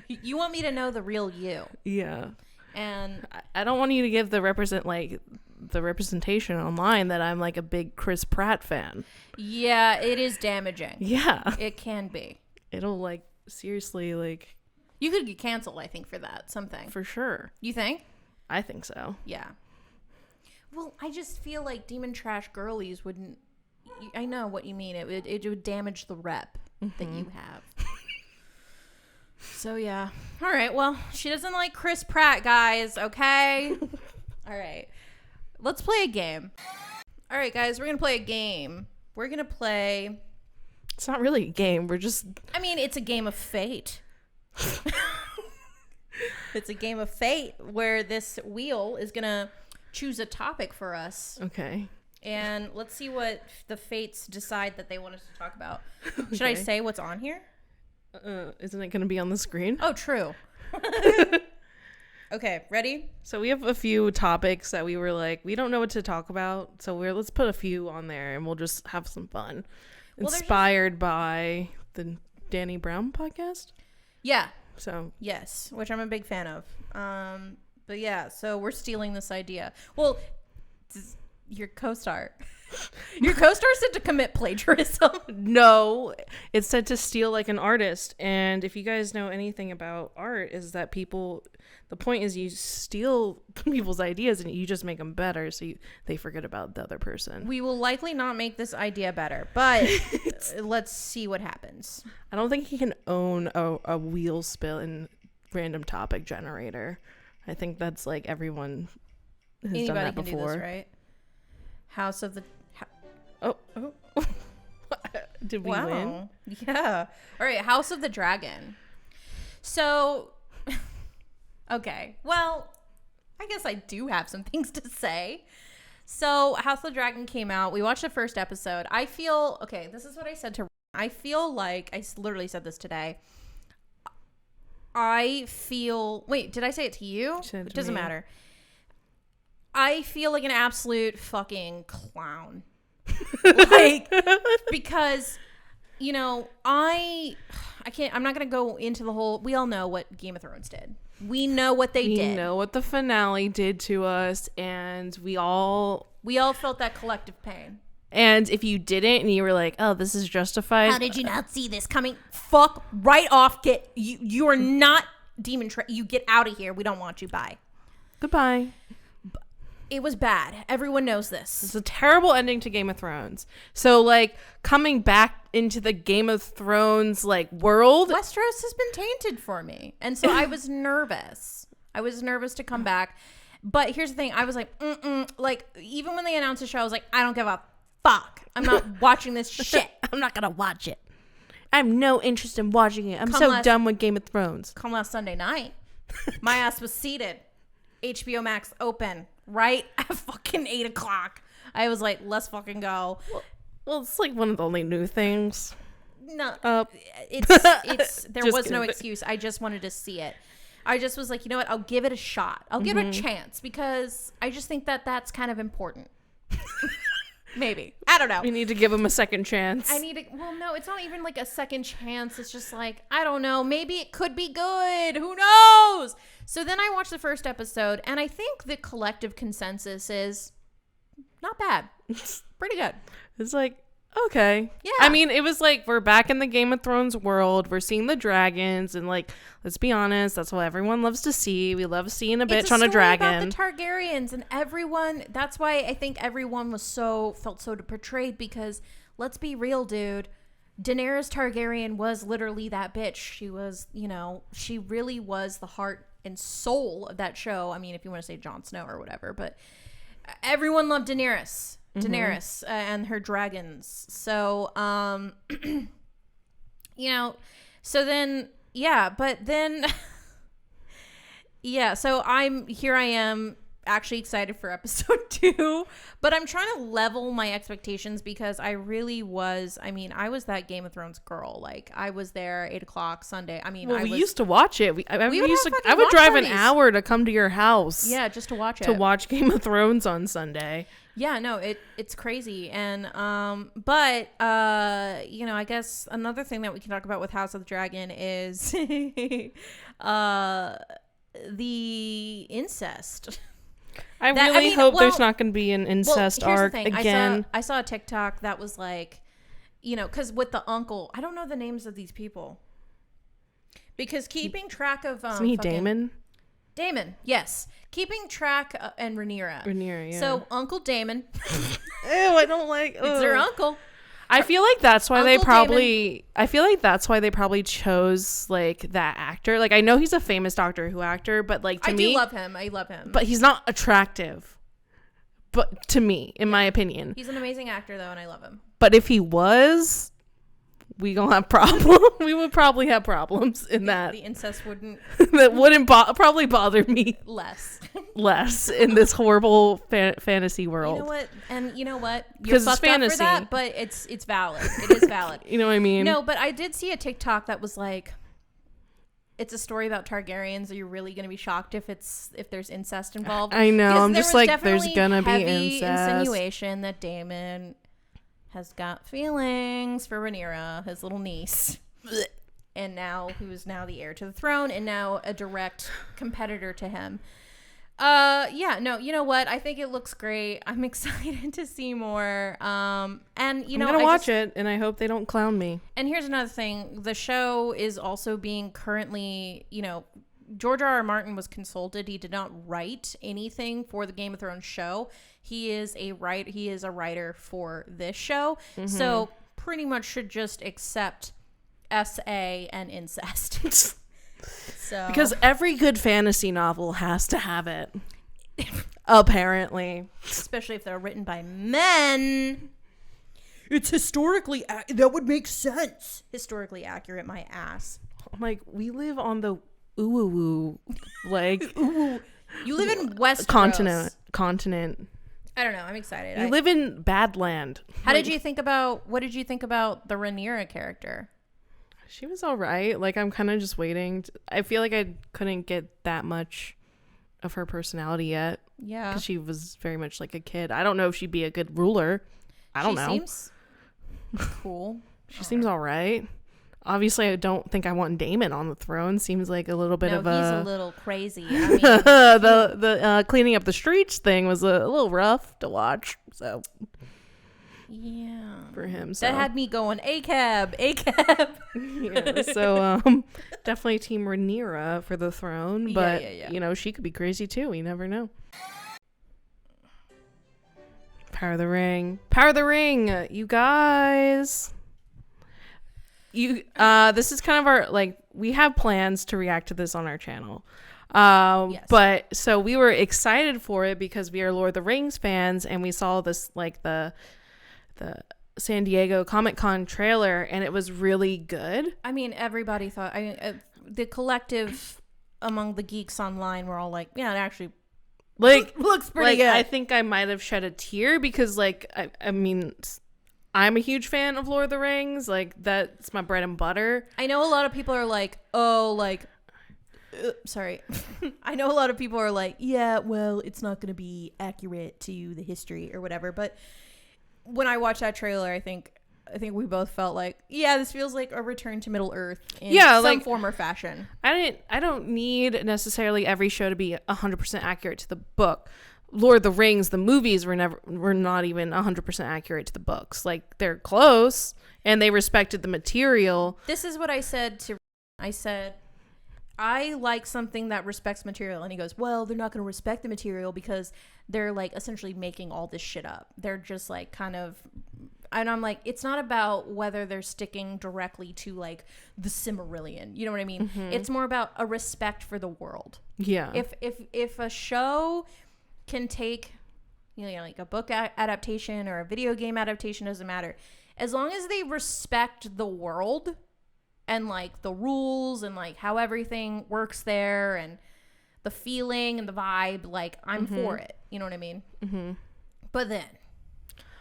You want me to know the real you. Yeah. And I don't want you to give the representation online that I'm like a big Chris Pratt fan. Yeah, it is damaging. Yeah. It can be. It'll like seriously like you could get canceled, I think, for that. Something. For sure. You think? I think so. Yeah. Well, I just feel like Demon Trash Girlies wouldn't I know what you mean. It would damage the rep that you have. So yeah. All right. Well, she doesn't like Chris Pratt, guys. Okay. All right. Let's play a game. All right, guys. We're gonna play a game. We're gonna play. It's not really a game. We're just. I mean, it's a game of fate. It's a game of fate where this wheel is gonna choose a topic for us. Okay. And let's see what the fates decide that they want us to talk about. Okay. Should I say what's on here? Isn't it going to be on the screen? Oh, true. Okay, ready? So we have a few topics that we were like, we don't know what to talk about. So let's put a few on there and we'll just have some fun. Well, inspired by the Danny Brown podcast. Yeah. So. Yes, which I'm a big fan of. But yeah, so we're stealing this idea. Well, your co-star. Your co-star said to commit plagiarism. No, it said to steal like an artist. And if you guys know anything about art, is that the point is you steal people's ideas and you just make them better, so they forget about the other person. We will likely not make this idea better, but let's see what happens. I don't think he can own a wheel spin random topic generator. I think that's like everyone has done that before. Anybody can do this, right? House of the... Oh. Did we win? Yeah. All right, House of the Dragon. So, okay. Well, I guess I do have some things to say. So, House of the Dragon came out. We watched the first episode. I feel... Okay, this is what I said to... I feel like... I literally said this today. I feel... Wait, did I say it to you? It doesn't matter. I feel like an absolute fucking clown. Like, because, you know, I'm not going to go into the whole, we all know what Game of Thrones did. We know what they did. We know what the finale did to us, and we all felt that collective pain. And if you didn't and you were like, oh, this is justified. How did you not see this coming? Fuck right off. You are not you get out of here. We don't want you. Bye. Goodbye. It was bad. Everyone knows this. It's a terrible ending to Game of Thrones. So, like, coming back into the Game of Thrones, like, world. Westeros has been tainted for me. And so I was nervous. I was nervous to come back. But here's the thing. I was like, like, even when they announced the show, I was like, I don't give a fuck. I'm not watching this shit. I'm not going to watch it. I have no interest in watching it. I'm so done with Game of Thrones. Come last Sunday night. My ass was seated. HBO Max open. Right at fucking 8 o'clock. I was like, let's fucking go. Well, it's like one of the only new things. No, it's there was no excuse. I just wanted to see it. I just was like, you know what? I'll give it a shot. I'll give it a chance because I just think that that's kind of important. Maybe. I don't know. We need to give him a second chance. Well, no, it's not even like a second chance. It's just like, I don't know. Maybe it could be good. Who knows? So then I watched the first episode, and I think the collective consensus is not bad. Pretty good. It's like, okay. Yeah. I mean, it was like, we're back in the Game of Thrones world. We're seeing the dragons, and like, let's be honest, that's what everyone loves to see. We love seeing a bitch on a dragon. It's about the Targaryens, and everyone. That's why I think everyone felt so portrayed, because let's be real, dude. Daenerys Targaryen was literally that bitch. She was, she really was the heart and soul of that show. I mean, if you want to say Jon Snow or whatever, but everyone loved Daenerys. And her dragons. So, so then, but then, so I am actually excited for episode 2, but I'm trying to level my expectations, because I was that Game of Thrones girl. Like, I was there 8:00 Sunday. I mean, we used to watch it. I would drive an hour to come to your house. Yeah, just to watch it. To watch Game of Thrones on Sunday. Yeah, no, it's crazy. And but I guess another thing that we can talk about with House of the Dragon is the incest. I really hope there's not going to be an incest arc again. I saw a TikTok that was like, because with the uncle, I don't know the names of these people, because keeping track of isn't he Daemon? Damon, yes. Keeping track and Rhaenyra. Yeah. So Uncle Damon. Ew, I don't like. It's their uncle. I feel like that's why they probably. Damon. I feel like that's why they probably chose like that actor. Like, I know he's a famous Doctor Who actor, but like to me, I love him. But he's not attractive. But to me, in my opinion, he's an amazing actor though, and I love him. But if he was, we gonna have problems. We would probably have problems in that. The incest wouldn't. That wouldn't probably bother me less in this horrible fantasy world. You know what? And you know what? Because it's fantasy. For that, but it's valid. It is valid. You know what I mean? No, but I did see a TikTok that was like, it's a story about Targaryens. Are you really going to be shocked if there's incest involved? I know. I'm just like, there's gonna be incest. Insinuation that Daemon has got feelings for Rhaenyra, his little niece, and now who's now the heir to the throne, and now a direct competitor to him. You know what? I think it looks great. I'm excited to see more. And I'm gonna watch it, and I hope they don't clown me. And here's another thing: the show is also being currently, George R.R. Martin was consulted. He did not write anything for the Game of Thrones show. He is a writer for this show. Mm-hmm. So pretty much should just accept SA and incest. So because every good fantasy novel has to have it. Apparently. Especially if they're written by men. It's historically that would make sense. Historically accurate, my ass. I'm like, we live on the ooh, like you live in West continent. I don't know. I'm excited. You live in Badland. What did you think about the Rhaenyra character? She was all right. Like, I'm kind of just waiting. I feel like I couldn't get that much of her personality yet. Yeah. Because she was very much like a kid. I don't know if she'd be a good ruler. I don't know. She seems cool. She seems all right. Obviously, I don't think I want Daemon on the throne. Seems like a little bit of a... he's a little crazy. I mean, the cleaning up the streets thing was a little rough to watch. So... yeah, for him. So that had me going ACAB. Yeah, so definitely Team Rhaenyra for the throne, but she could be crazy too. We never know. Power of the Ring, you guys. This is kind of our, like, we have plans to react to this on our channel. Yes. But so we were excited for it because we are Lord of the Rings fans, and we saw this, like, the San Diego Comic-Con trailer, and it was really good. I mean, everybody thought, the collective among the geeks online were all like, yeah, it actually looks pretty good. I think I might have shed a tear because, like, I mean, I'm a huge fan of Lord of the Rings. Like, that's my bread and butter. I know a lot of people are like, sorry. I know a lot of people are like, yeah, well, it's not going to be accurate to the history or whatever, but when I watched that trailer, I think we both felt like, yeah, this feels like a return to Middle Earth in some form or fashion. I don't need necessarily every show to be 100% accurate to the book. Lord of the Rings, the movies were not even 100% accurate to the books. Like, they're close and they respected the material. This is what I said, I like something that respects material. And he goes, well, they're not going to respect the material because they're like essentially making all this shit up. They're just like kind of, and I'm like, it's not about whether they're sticking directly to like the Silmarillion. You know what I mean? Mm-hmm. It's more about a respect for the world. Yeah. If a show can take, like a book adaptation or a video game adaptation, doesn't matter. As long as they respect the world and like the rules and like how everything works there and the feeling and the vibe, like I'm for it. You know what I mean? Mm-hmm.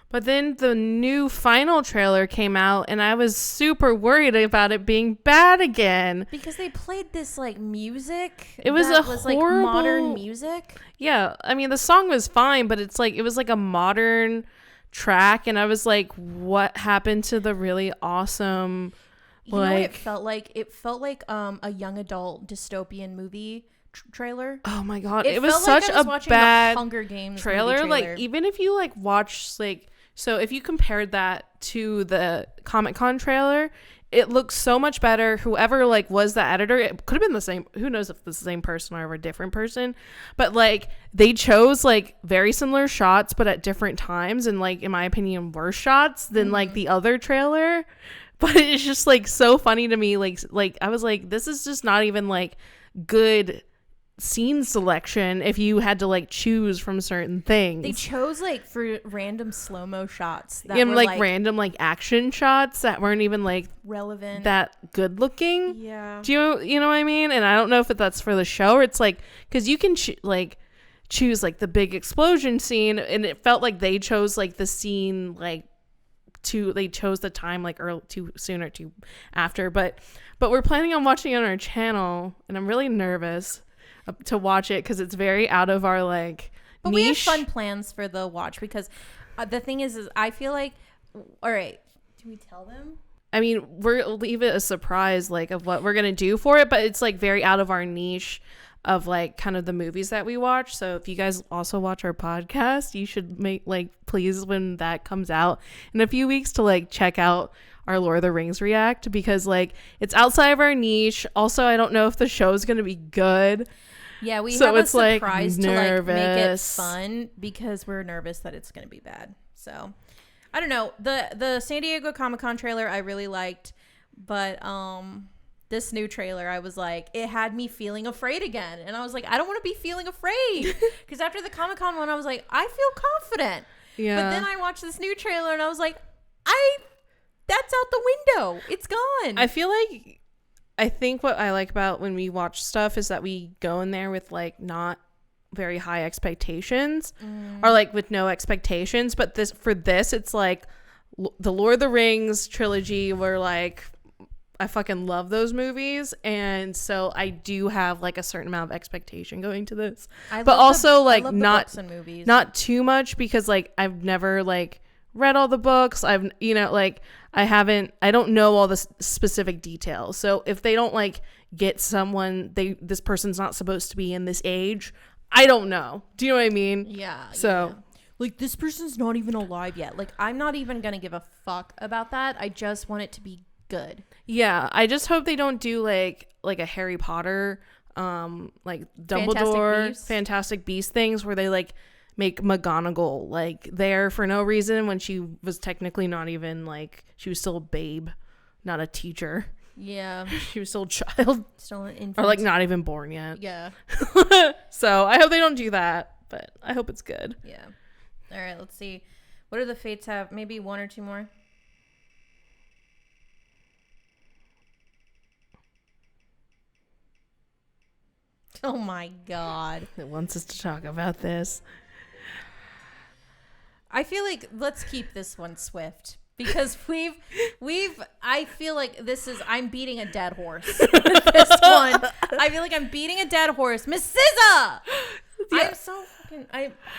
But then the new final trailer came out and I was super worried about it being bad again. Because they played this like music. It was like modern music. Yeah. I mean, the song was fine, but it was like a modern track. And I was like, what happened to the really awesome, you know what it felt like? It felt like a young adult dystopian movie trailer. Oh my God. It was such a bad Hunger Games trailer. Like, even if you like watch like, so if you compared that to the Comic-Con trailer, it looks so much better. Whoever like was the editor, it could have been the same. Who knows if it's the same person or a different person, but like they chose like very similar shots, but at different times. And like, in my opinion, worse shots than like the other trailer. But it's just like so funny to me. Like I was like, this is just not even like good scene selection if you had to like choose from certain things. They chose like for random slow-mo shots that and were like random like action shots that weren't even like relevant, that good looking. Yeah. Do you know what I mean? And I don't know if that's for the show or it's like, because you can choose like the big explosion scene, and it felt like they chose like the scene like they chose the time like early, too soon or too after, but we're planning on watching it on our channel, and I'm really nervous to watch it because it's very out of our like but niche. We have fun plans for the watch because the thing is I feel like, all right, do we tell them? I mean, we'll leave it a surprise like of what we're gonna do for it, but it's like very out of our niche of like kind of the movies that we watch. So if you guys also watch our podcast, you should please, when that comes out in a few weeks, to like check out our Lord of the Rings react, because like it's outside of our niche. Also, I don't know if the show is going to be good. Yeah, we have a surprise to like make it fun because we're nervous that it's going to be bad. So I don't know. The San Diego Comic-Con trailer I really liked, but this new trailer, I was like, it had me feeling afraid again. And I was like, I don't want to be feeling afraid. Because after the Comic-Con one, I was like, I feel confident. Yeah. But then I watched this new trailer and I was like, that's out the window. It's gone. I think what I like about when we watch stuff is that we go in there with like not very high expectations or like with no expectations. But it's like the Lord of the Rings trilogy were like, I fucking love those movies, and so I do have like a certain amount of expectation going to this, but also like not too much, because like I've never like read all the books. I don't know all the specific details. So if they don't like get someone, this person's not supposed to be in this age, I don't know. Do you know what I mean? Yeah. So like this person's not even alive yet. Like I'm not even gonna give a fuck about that. I just want it to be good. Yeah, I just hope they don't do like a Harry Potter, like Dumbledore, Fantastic Beast things where they like make McGonagall like there for no reason when she was technically not even like, she was still a babe, not a teacher. Yeah, she was still a child, still an infant, or like not even born yet. Yeah. So I hope they don't do that, but I hope it's good. Yeah. All right, let's see. What do the fates have? Maybe one or two more. Oh my God. It wants us to talk about this. I feel like let's keep this one swift because I feel like I'm beating a dead horse with this one. I feel like I'm beating a dead horse. Miss SZA! Yeah.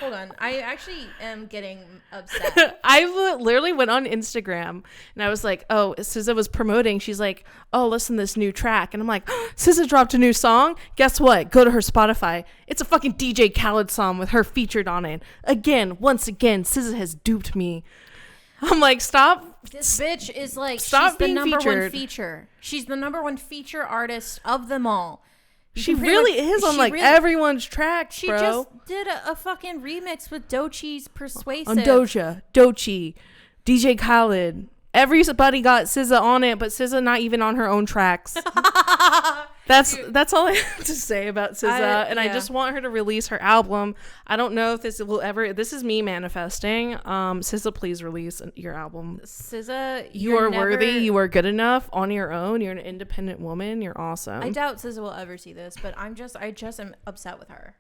hold on. I actually am getting upset. I literally went on Instagram and I was like, oh, SZA was promoting. She's like, oh, listen to this new track. And I'm like, SZA dropped a new song. Guess what? Go to her Spotify. It's a fucking DJ Khaled song with her featured on it. Once again, SZA has duped me. I'm like, stop. This bitch is like, Stop she's the being number featured. one feature. She's the number one feature artist of them all. She really is on like everyone's tracks, She bro. just did a fucking remix with Doechie's Persuasive. On Doechii, DJ Khaled. Everybody got SZA on it, but SZA not even on her own tracks. That's all I have to say about SZA, and I just want her to release her album. I don't know if this will ever. This is me manifesting. SZA, please release your album. SZA, you are worthy. You are good enough on your own. You're an independent woman. You're awesome. I doubt SZA will ever see this, but I just am upset with her.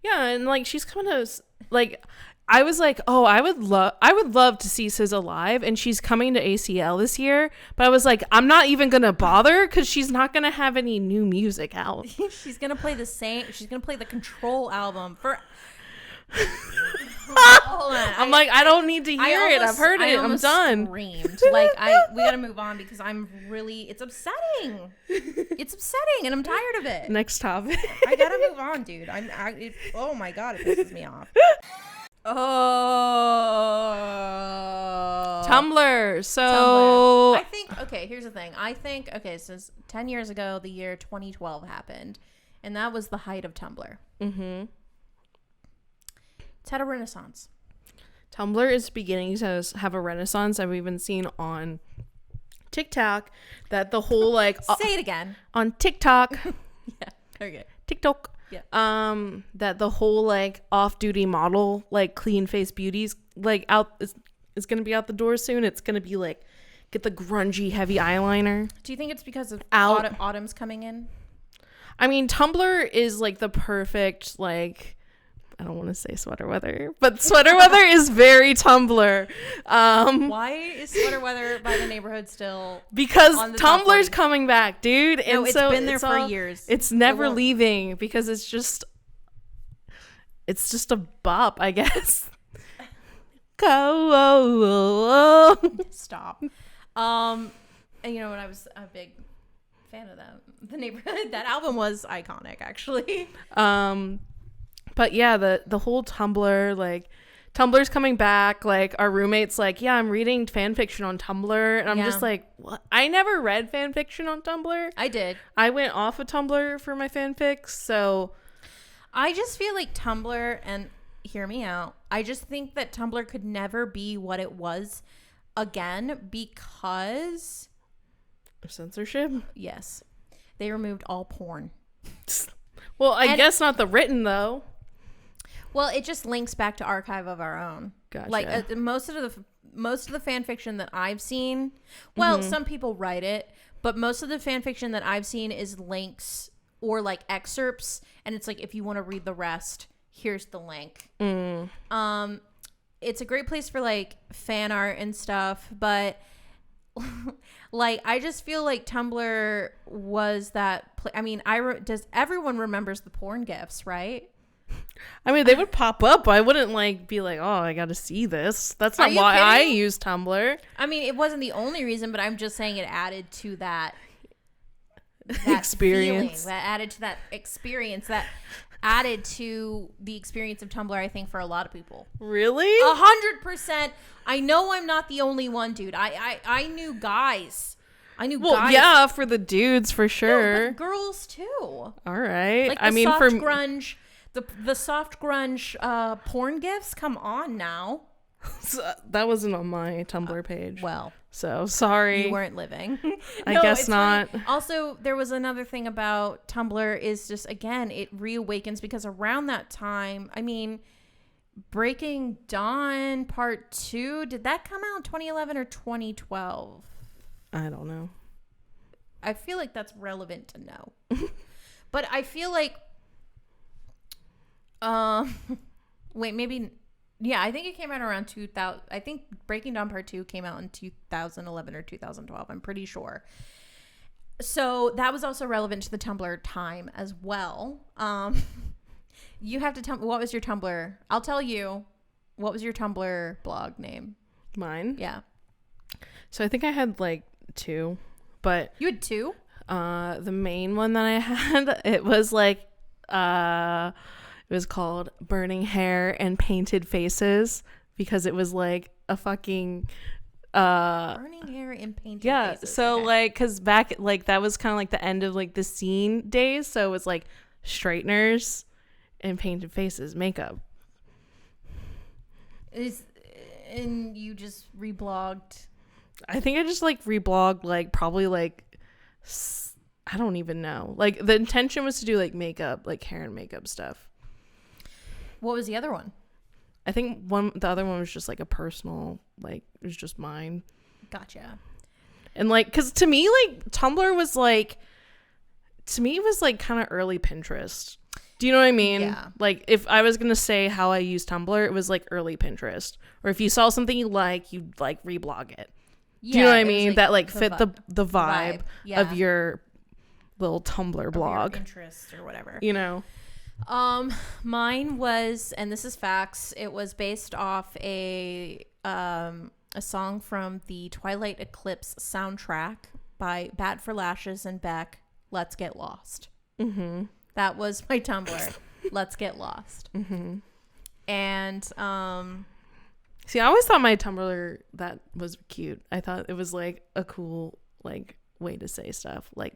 Yeah, and like she's coming to like. I was like, oh, I would love to see SZA live, and she's coming to ACL this year. But I was like, I'm not even gonna bother because she's not gonna have any new music out. She's gonna play the same. She's gonna play the Control album for. Hold on. I'm like, I don't need to hear it. I've heard it. I'm done. Screamed. Like we gotta move on because it's upsetting. It's upsetting, and I'm tired of it. Next topic. I gotta move on, dude. Oh my god, it pisses me off. Oh, Tumblr. So I think here's the thing. Since 10 years ago, the year 2012 happened, and that was the height of Tumblr. Mm-hmm. It's had a renaissance. Tumblr is beginning to have a renaissance. I've even seen on TikTok that the whole like say it again on TikTok. Yeah. Okay. TikTok. Yeah. That the whole like off-duty model, like clean face beauties, like is gonna be out the door soon. It's gonna be like get the grungy heavy eyeliner. Do you think it's because of Out. autumn's coming in? I mean, Tumblr is like the perfect like. I don't want to say sweater weather, but sweater weather is very Tumblr. Why is sweater weather by the neighborhood still? Because Tumblr's coming back, dude. No, and it's so been there for years. It's never leaving because it's just a bop, I guess. Go. Stop. And you know what? I was a big fan of them. The neighborhood. That album was iconic, actually. But yeah, the whole Tumblr, like Tumblr's coming back. Like our roommate's like, yeah, I'm reading fan fiction on Tumblr, and I'm just like, what? I never read fan fiction on Tumblr. I did. I went off of Tumblr for my fanfics, so I just feel like Tumblr, and hear me out, I just think that Tumblr could never be what it was again because of censorship. Yes, they removed all porn. Well, I guess not the written though. Well, it just links back to Archive of Our Own. Gotcha. Like most of the fan fiction that I've seen, well, some people write it, but most of the fan fiction that I've seen is links or like excerpts, and it's like if you want to read the rest, here's the link. It's a great place for like fan art and stuff, but like I just feel like Tumblr was that I mean, does everyone remembers the porn gifs, right? I mean, they would pop up. I wouldn't like be like, oh, I got to see this. That's not why I use Tumblr. I mean, it wasn't the only reason, but I'm just saying it added to that experience. That added to that experience. That added to the experience of Tumblr, I think, for a lot of people. Really? 100%. I know I'm not the only one, dude. I knew guys. Well, yeah, for the dudes, for sure. No, but girls, too. All right. Like the soft grunge... The soft grunge porn gifs, come on now. That wasn't on my Tumblr page. Well, so sorry. You weren't living. I guess not. Funny. Also, there was another thing about Tumblr is just, again, it reawakens because around that time, I mean, Breaking Dawn Part 2, did that come out in 2011 or 2012? I don't know. I feel like that's relevant to know. But I feel like wait, maybe, yeah, I think it came out around 2000. I think Breaking Dawn Part 2 came out in 2011 or 2012. I'm pretty sure. So that was also relevant to the Tumblr time as well. You have to tell me, what was your Tumblr? I'll tell you. What was your Tumblr blog name? Mine? Yeah. So I think I had like 2, but You had 2? the main one that I had, it was like it was called Burning Hair and Painted Faces, because it was like a fucking Burning hair and painted faces. So okay. like, because back like that was kind of like the end of like the scene days, so it was like straighteners and painted faces makeup. And you just reblogged? I think I just like reblogged like probably like I don't even know. Like the intention was to do like makeup, like hair and makeup stuff. What was the other one? I think the other one was just like a personal, like it was just mine. Gotcha. And like, because to me, like Tumblr was like, to me it was like kind of early Pinterest. Do you know what I mean? Yeah. Like if I was gonna say how I use Tumblr, it was like early Pinterest. Or if you saw something you like, you'd like reblog it. Yeah, do you know what I it was, mean? like, That like the fit the vibe Yeah. of your little Tumblr Of blog. your interest or whatever. You know? Mine was, and this is facts, it was based off a song from the Twilight Eclipse soundtrack by Bat for Lashes and Beck, Let's Get Lost. Mm-hmm. That was my Tumblr. Let's Get Lost. Mm-hmm. And see, I always thought my Tumblr that was cute. I thought it was like a cool like way to say stuff. Like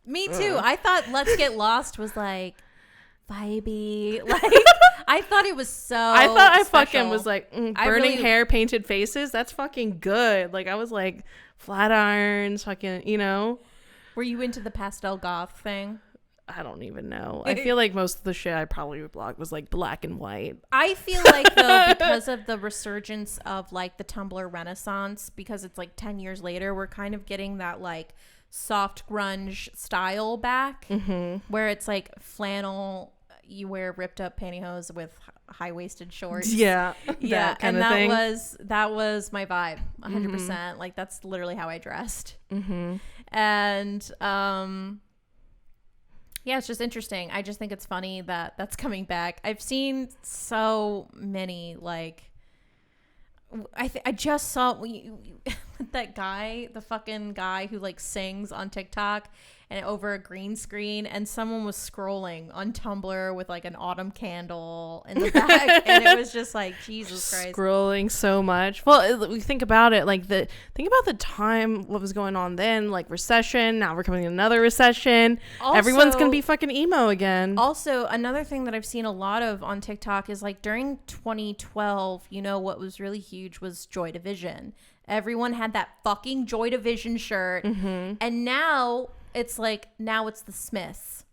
me too. I thought Let's Get Lost was like vibey. Like I thought it was so I thought I special. fucking was like burning really- hair, painted faces. That's fucking good. Like I was like flat irons, fucking, you know. Were you into the pastel goth thing? I don't even know. I feel like most of the shit I probably blogged was like black and white. I feel like though, because of the resurgence of like the Tumblr renaissance, because it's like 10 years later, we're kind of getting that like soft grunge style back, where it's like flannel, you wear ripped up pantyhose with high-waisted shorts. Yeah. Yeah, kind and of thing. that was my vibe 100%. Like that's literally how I dressed. And yeah, it's just interesting. I just think it's funny that that's coming back. I've seen so many like I just saw that guy, the fucking guy who like sings on TikTok and over a green screen, and someone was scrolling on Tumblr with like an autumn candle in the back, and it was just like Jesus Christ. Scrolling so much. Well, we think about it like think about the time, what was going on then, like recession. Now we're coming in another recession. Also, everyone's gonna be fucking emo again. Also, another thing that I've seen a lot of on TikTok is like during 2012, you know, what was really huge was Joy Division. Everyone had that fucking Joy Division shirt, and now it's like it's the Smiths,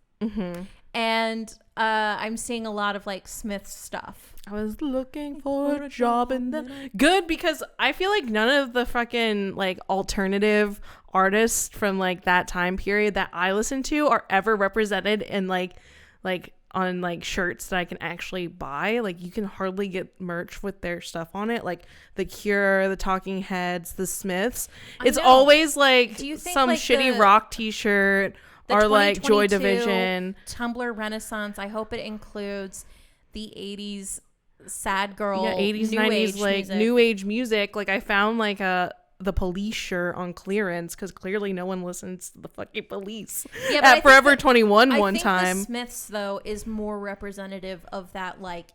and I'm seeing a lot of like Smiths stuff. I was looking for a job in the good, because I feel like none of the fucking like alternative artists from like that time period that I listen to are ever represented in like on like shirts that I can actually buy. Like you can hardly get merch with their stuff on it, like The Cure, the Talking Heads, the Smiths. It's always like Do you think, some like, shitty the rock t-shirt or like Joy Division. Tumblr Renaissance, I hope it includes the 80s sad girl, 80s, new 90s, age like music. new age music. Like I found like the Police shirt on clearance, because clearly no one listens to the fucking Police. Yeah, but at Forever 21 one time. The Smiths though is more representative of that like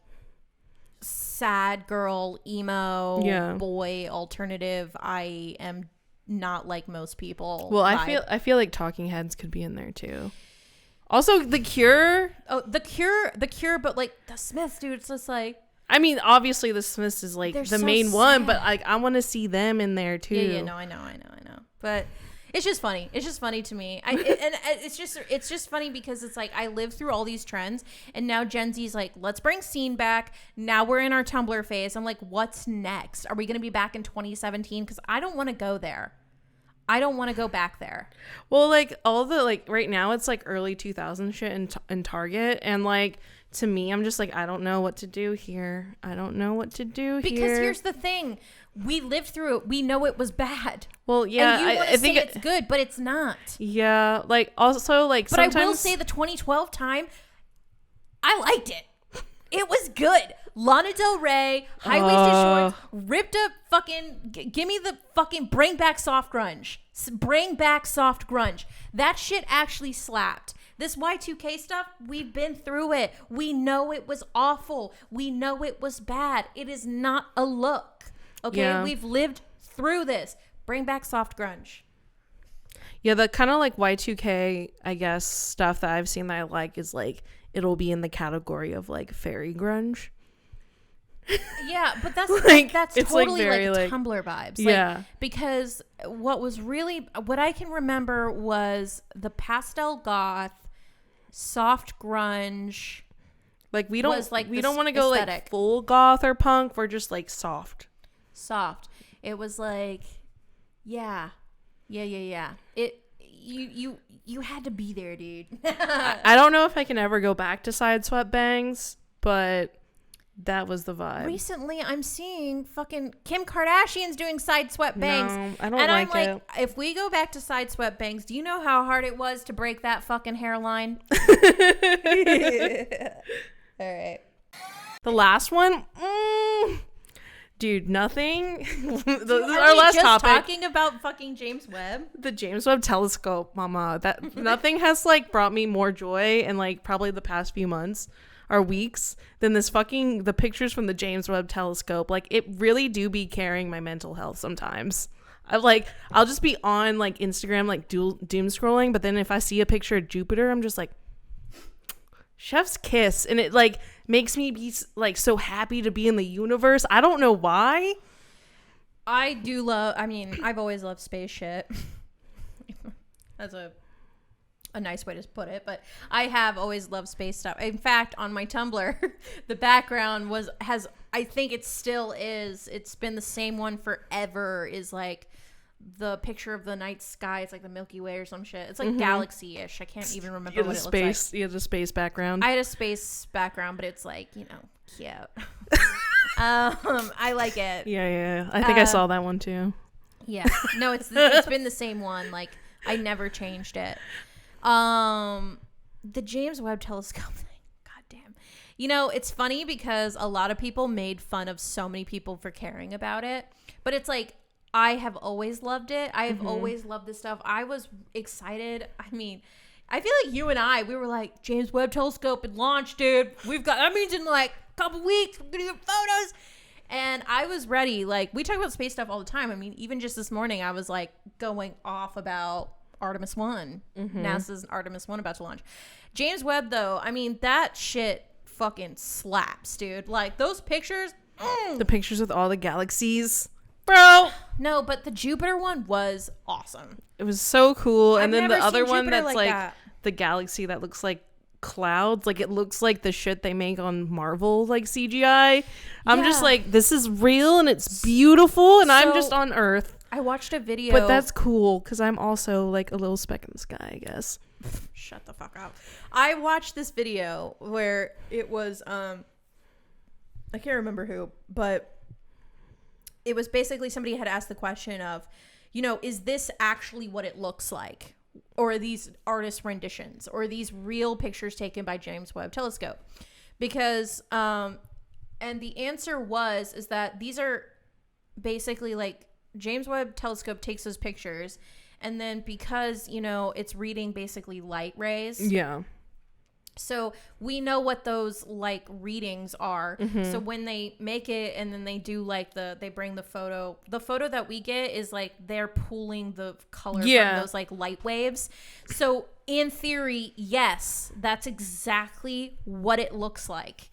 sad girl, emo, boy, alternative. I am not like most people. Well, vibe. I feel like Talking Heads could be in there too. Also, The Cure. Oh, the Cure, but like the Smiths, dude, it's just like. I mean, obviously the Smiths is like They're the so main one, sad. but like I want to see them in there too. Yeah, no, I know. But it's just funny. It's just funny to me. It's just funny because it's like I lived through all these trends, and now Gen Z's like, let's bring scene back. Now we're in our Tumblr phase. I'm like, what's next? Are we going to be back in 2017? Because I don't want to go there. I don't want to go back there. Well, like all the like right now it's like early 2000s shit in Target, and like to me I'm just like I don't know what to do here. Because here's the thing. We lived through it. We know it was bad. Well, yeah, and you want I to think say it's good, but it's not. Yeah, like also like But sometimes I will say the 2012 time, I liked it. It was good. Lana Del Rey, high-waisted shorts, ripped up fucking, give me the fucking bring back soft grunge. Bring back soft grunge. That shit actually slapped. This Y2K stuff, we've been through it. We know it was awful. We know it was bad. It is not a look. Okay? Yeah. We've lived through this. Bring back soft grunge. Yeah, the kind of like Y2K, I guess, stuff that I've seen that I like is like, it'll be in the category of like fairy grunge. Yeah, but that's Like, that's it's, totally very, like Tumblr vibes. Yeah. Because what I can remember was the pastel goth, soft grunge. Like we don't like we this don't want to go aesthetic. like full goth or punk. We're just like soft. It was like, yeah. It you had to be there, dude. I don't know if I can ever go back to side swept bangs, but that was the vibe. Recently, I'm seeing fucking Kim Kardashian's doing side swept bangs. No, I don't and like I'm like, it. if we go back to side swept bangs, do you know how hard it was to break that fucking hairline? All right. The last one, dude, nothing. Are Our we last just topic, talking about fucking James Webb? the James Webb Telescope, mama. That nothing has like brought me more joy in like probably the past few months or weeks than the pictures from the James Webb Telescope. Like, it really do be carrying my mental health sometimes. I'll just be on like Instagram like doom scrolling, but then if I see a picture of Jupiter, I'm just like, chef's kiss, and it like makes me be like so happy to be in the universe. I don't know why. I've always loved space shit. That's a nice way to put it, but I have always loved space stuff. In fact, on my Tumblr, the background I think it still is. It's been the same one forever. Is like the picture of the night sky. It's like the Milky Way or some shit. It's like galaxy-ish. I can't even remember what it looks like. You had the space background. I had a space background, but it's like, cute. I like it. Yeah. I think I saw that one too. Yeah. No, it's been the same one. Like, I never changed it. The James Webb Telescope thing. God damn. It's funny because a lot of people made fun of so many people for caring about it, but it's like, I have always loved it. I have always loved this stuff. I was excited. I mean, I feel like you and we were like, James Webb Telescope and launch, dude. That means in like a couple weeks, we're going to get photos. And I was ready. Like, we talk about space stuff all the time. I mean, even just this morning, I was like going off about Artemis 1. NASA's Artemis 1 about to launch. James Webb, though, I mean, that shit fucking slaps, dude. Like, those pictures. The pictures with all the galaxies. Bro. No, but the Jupiter one was awesome. It was so cool. I've And then never the other seen one Jupiter that's like like that. the galaxy that looks like clouds. Like, it looks like the shit they make on Marvel, like CGI. I'm just Yeah. like, this is real and it's beautiful and I'm So- just on Earth. I watched a video. But that's cool because I'm also like a little speck in the sky, I guess. Shut the fuck up. I watched this video where it was I can't remember who, but it was basically somebody had asked the question of, is this actually what it looks like? Or are these artist renditions? Or are these real pictures taken by James Webb Telescope? Because and the answer is that these are basically like James Webb Telescope takes those pictures, and then because it's reading basically light rays. Yeah. So we know what those like readings are. So when they make it and then they do like they bring the photo that we get is like they're pulling the color from those like light waves. So in theory, yes, that's exactly what it looks like.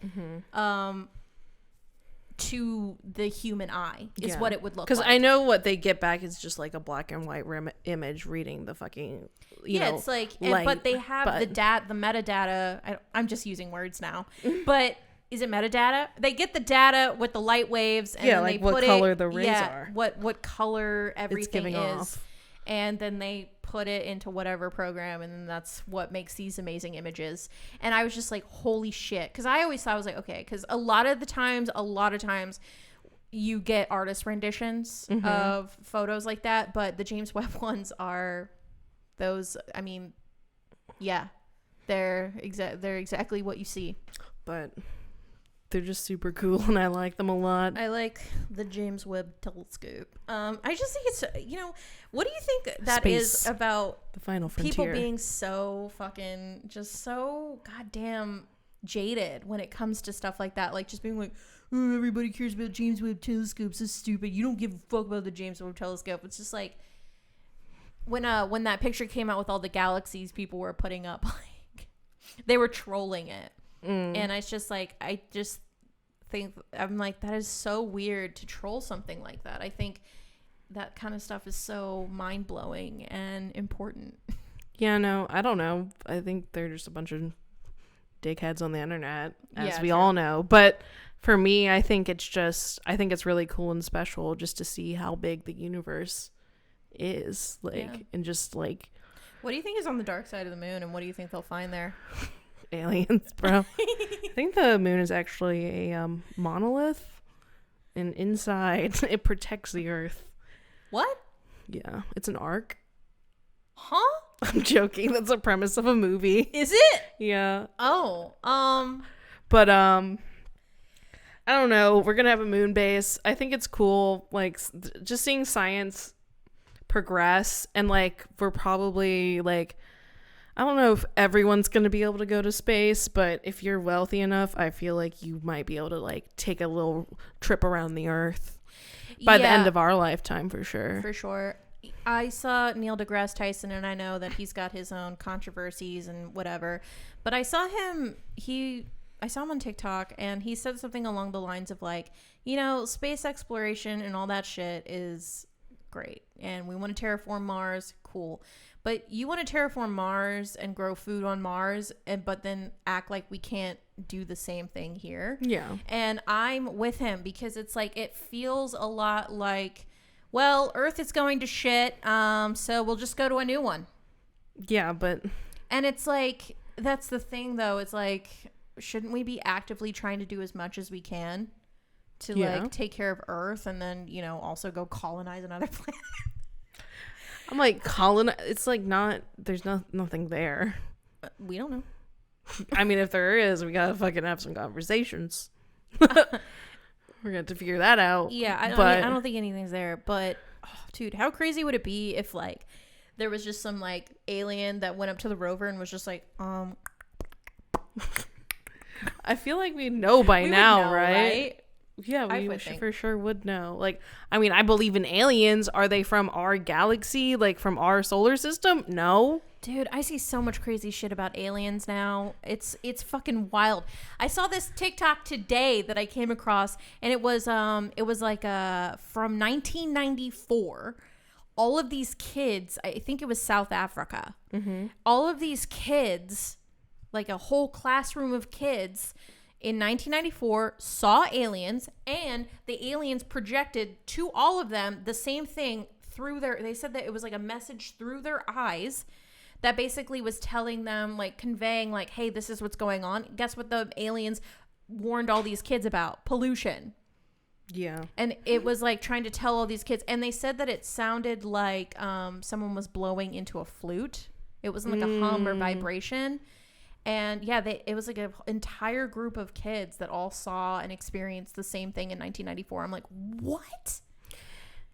To the human eye is what it would look like. Because I know what they get back is just like a black and white image reading the fucking it's like but they have the metadata. I'm just using words now, but is it metadata? They get the data with the light waves and then like they what put color the rays are, what color everything giving is off. And then they put it into whatever program, and then that's what makes these amazing images. And I was just like, holy shit, because I always thought, I was like, okay, because a lot of times you get artist renditions of photos like that, but the James Webb ones are those. I mean, yeah, They're exactly what you see. But they're just super cool, and I like them a lot. I like the James Webb Telescope. I just think it's, what do you think that Space. is about The final frontier. people being so fucking, just so goddamn jaded when it comes to stuff like that? Like, just being like, oh, everybody cares about James Webb Telescope, so stupid. You don't give a fuck about the James Webb Telescope. It's just like, when that picture came out with all the galaxies people were putting up, like, they were trolling it. And it's just like, I just think, I'm like, that is so weird to troll something like that. I think that kind of stuff is so mind-blowing and important. Yeah, no, I don't know. I think they're just a bunch of dickheads on the internet, as we true. all know. But for me, I think it's really cool and special just to see how big the universe is, like, and just like, what do you think is on the dark side of the moon, and what do you think they'll find there? aliens, bro. I think the moon is actually a monolith, and inside it protects the earth. What? Yeah, it's an arc. Huh? I'm joking. That's a premise of a movie. Is it? Yeah. Oh, But I don't know. We're gonna have a moon base. I think it's cool, like, just seeing science progress, and like, we're probably like, I don't know if everyone's going to be able to go to space, but if you're wealthy enough, I feel like you might be able to, like, take a little trip around the earth by the end of our lifetime, for sure. For sure. I saw Neil deGrasse Tyson, and I know that he's got his own controversies and whatever, but I saw him on TikTok, and he said something along the lines of, like, space exploration and all that shit is great, and we want to terraform Mars, cool. But you want to terraform Mars and grow food on Mars, but then act like we can't do the same thing here. Yeah. And I'm with him, because it's like, it feels a lot like, well, Earth is going to shit, so we'll just go to a new one. Yeah, but... And it's like, that's the thing, though. It's like, shouldn't we be actively trying to do as much as we can to, like, take care of Earth, and then, also go colonize another planet? I'm like, it's like, there's nothing there. We don't know. I mean, if there is, we gotta fucking have some conversations. We're gonna have to figure that out. Yeah, I don't think anything's there. But, dude, how crazy would it be if, like, there was just some, like, alien that went up to the rover and was just like, I feel like we know by now, right? Yeah, we for sure would know. Like, I mean, I believe in aliens. Are they from our galaxy? Like, from our solar system? No. Dude, I see so much crazy shit about aliens now. It's fucking wild. I saw this TikTok today that I came across, and it was like from 1994. All of these kids, I think it was South Africa. Mm-hmm. All of these kids, like a whole classroom of kids, in 1994 saw aliens, and the aliens projected to all of them the same thing through they said that it was like a message through their eyes that basically was telling them, like, conveying, like, hey, this is what's going on. Guess what the aliens warned all these kids about? Pollution. Yeah. And it was like trying to tell all these kids, and they said that it sounded like someone was blowing into a flute. It wasn't like a hum or vibration. And yeah, it was like an entire group of kids that all saw and experienced the same thing in 1994. I'm like, what?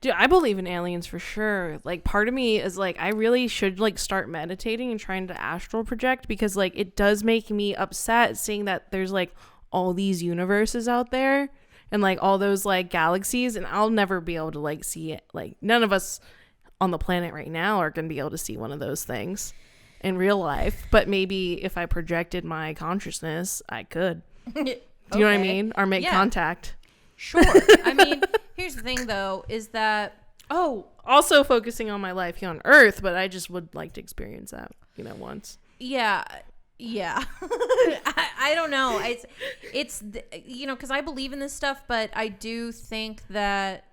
Dude, I believe in aliens for sure. Like, part of me is like, I really should, like, start meditating and trying to astral project, because, like, it does make me upset seeing that there's, like, all these universes out there and, like, all those, like, galaxies, and I'll never be able to, like, see it. Like, none of us on the planet right now are going to be able to see one of those things in real life, but maybe if I projected my consciousness, I could. Do you know what I mean? Or make contact. Sure. I mean, here's the thing, though, is that... Also focusing on my life here on Earth, but I just would like to experience that, once. Yeah. I don't know. It's because I believe in this stuff, but I do think that...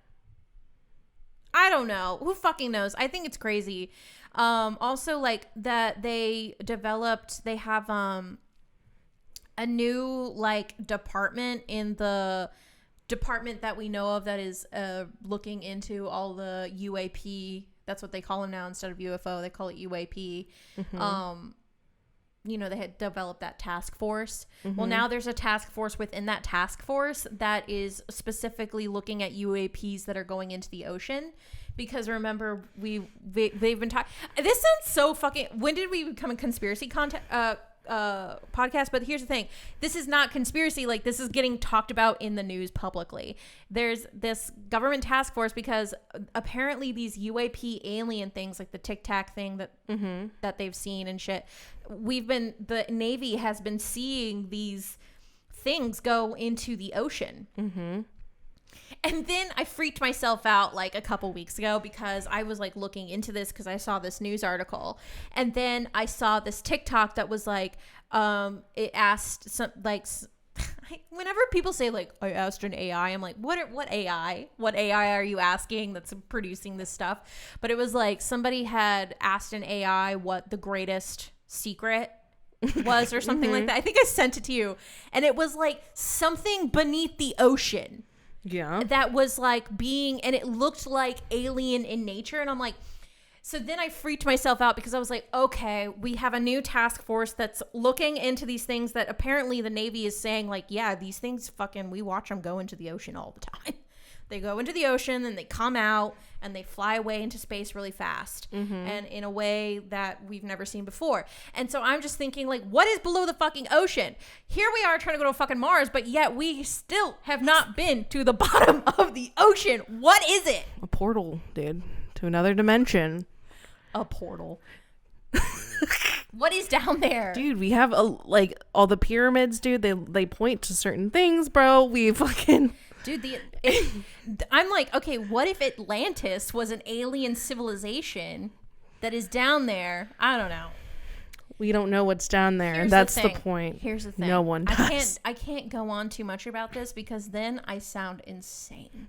I don't know. Who fucking knows? I think it's crazy. Also, like, that they have a new, like, department in the department that we know of that is looking into all the UAP. That's what they call them now. Instead of UFO, they call it UAP. Mm-hmm. they had developed that task force. Well, now there's a task force within that task force that is specifically looking at UAPs that are going into the ocean. Because remember, they've been talking. This sounds so fucking. When did we become a conspiracy podcast? But here's the thing: this is not conspiracy. Like, this is getting talked about in the news publicly. There's this government task force because apparently these UAP alien things, like the Tic Tac thing that they've seen and shit. The Navy has been seeing these things go into the ocean. And then I freaked myself out like a couple weeks ago because I was like looking into this because I saw this news article, and then I saw this TikTok that was like, it asked some like, whenever people say like I asked an AI, I'm like, what AI? What AI are you asking that's producing this stuff? But it was like somebody had asked an AI what the greatest secret was or something like that. I think I sent it to you, and it was like something beneath the ocean. Yeah. That was like and it looked like alien in nature. And I'm like, so then I freaked myself out because I was like, okay, we have a new task force that's looking into these things that apparently the Navy is saying like, yeah, these things we watch them go into the ocean all the time. They go into the ocean and they come out and they fly away into space really fast and in a way that we've never seen before. And so I'm just thinking like, what is below the fucking ocean? Here we are trying to go to fucking Mars, but yet we still have not been to the bottom of the ocean. What is it? A portal, dude, to another dimension. A portal. What is down there? Dude, we have like all the pyramids, dude. They point to certain things, bro. We fucking... Dude, I'm like, okay, what if Atlantis was an alien civilization that is down there? I don't know. We don't know what's down there. Here's That's the point. Here's the thing. No one does. I can't go on too much about this because then I sound insane.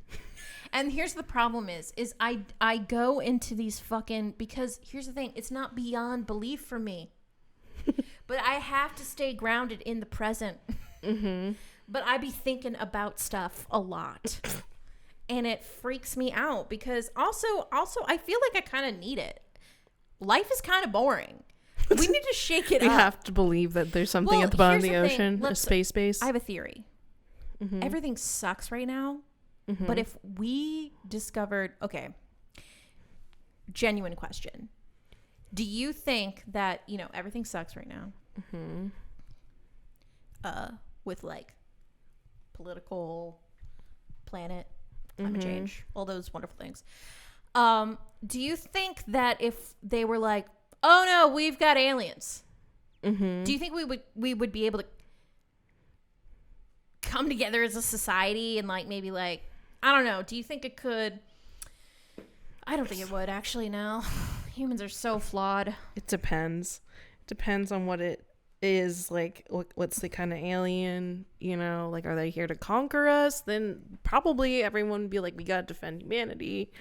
And here's the problem is I go into these fucking, because here's the thing, it's not beyond belief for me. But I have to stay grounded in the present. But I be thinking about stuff a lot. And it freaks me out because also I feel like I kind of need it. Life is kind of boring. We need to shake it up. You have to believe that there's something at the bottom of the ocean, a space base. I have a theory. Everything sucks right now. But if we discovered, okay, genuine question. Do you think that, everything sucks right now? With like political, planet, climate change, all those wonderful things. Do you think that if they were like, oh no, we've got aliens, do you think we would be able to come together as a society and like maybe like, I don't know, do you think it could? I don't think it would actually. No. Humans are so flawed. It depends. Depends on what it is, like what's the kind of alien, like are they here to conquer us? Then probably everyone would be like, we gotta defend humanity.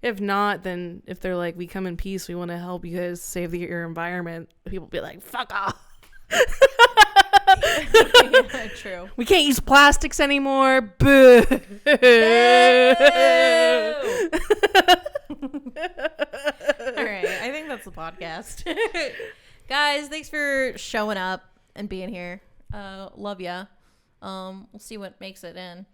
If not, then if they're like, we come in peace, we want to help you guys save your environment, people be like, fuck off. Yeah, true. We can't use plastics anymore. Boo. All right, I think that's the podcast. Guys, thanks for showing up and being here. Love ya. We'll see what makes it in.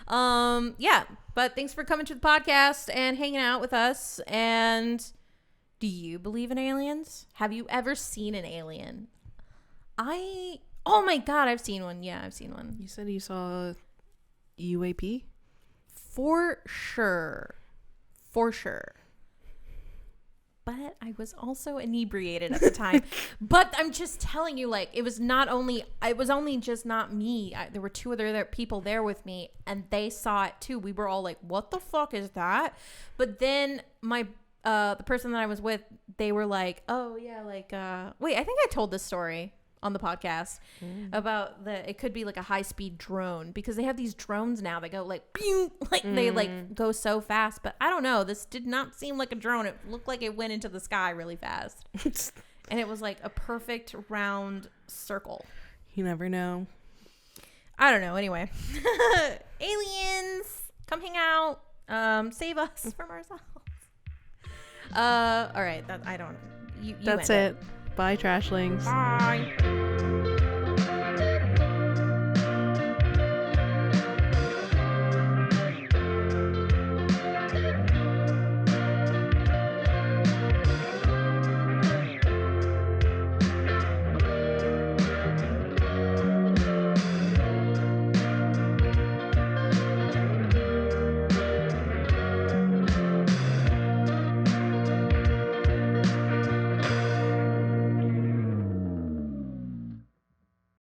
Yeah, but thanks for coming to the podcast and hanging out with us. And do you believe in aliens? Have you ever seen an alien? Oh my God, I've seen one. Yeah, I've seen one. You said you saw UAP? For sure. For sure. But I was also inebriated at the time. But I'm just telling you, like, it was only just not me. There were two other people there with me, and they saw it too. We were all like, what the fuck is that? But then the person that I was with, they were like, oh yeah, like, wait, I think I told this story on the podcast about it could be like a high-speed drone, because they have these drones now that go like pew, like they like go so fast. But I don't know, this did not seem like a drone. It looked like it went into the sky really fast. And it was like a perfect round circle. You never know. I don't know. Anyway, aliens, come hang out, save us from ourselves. All right, that I don't. You That's end it. Bye, trashlings. Bye.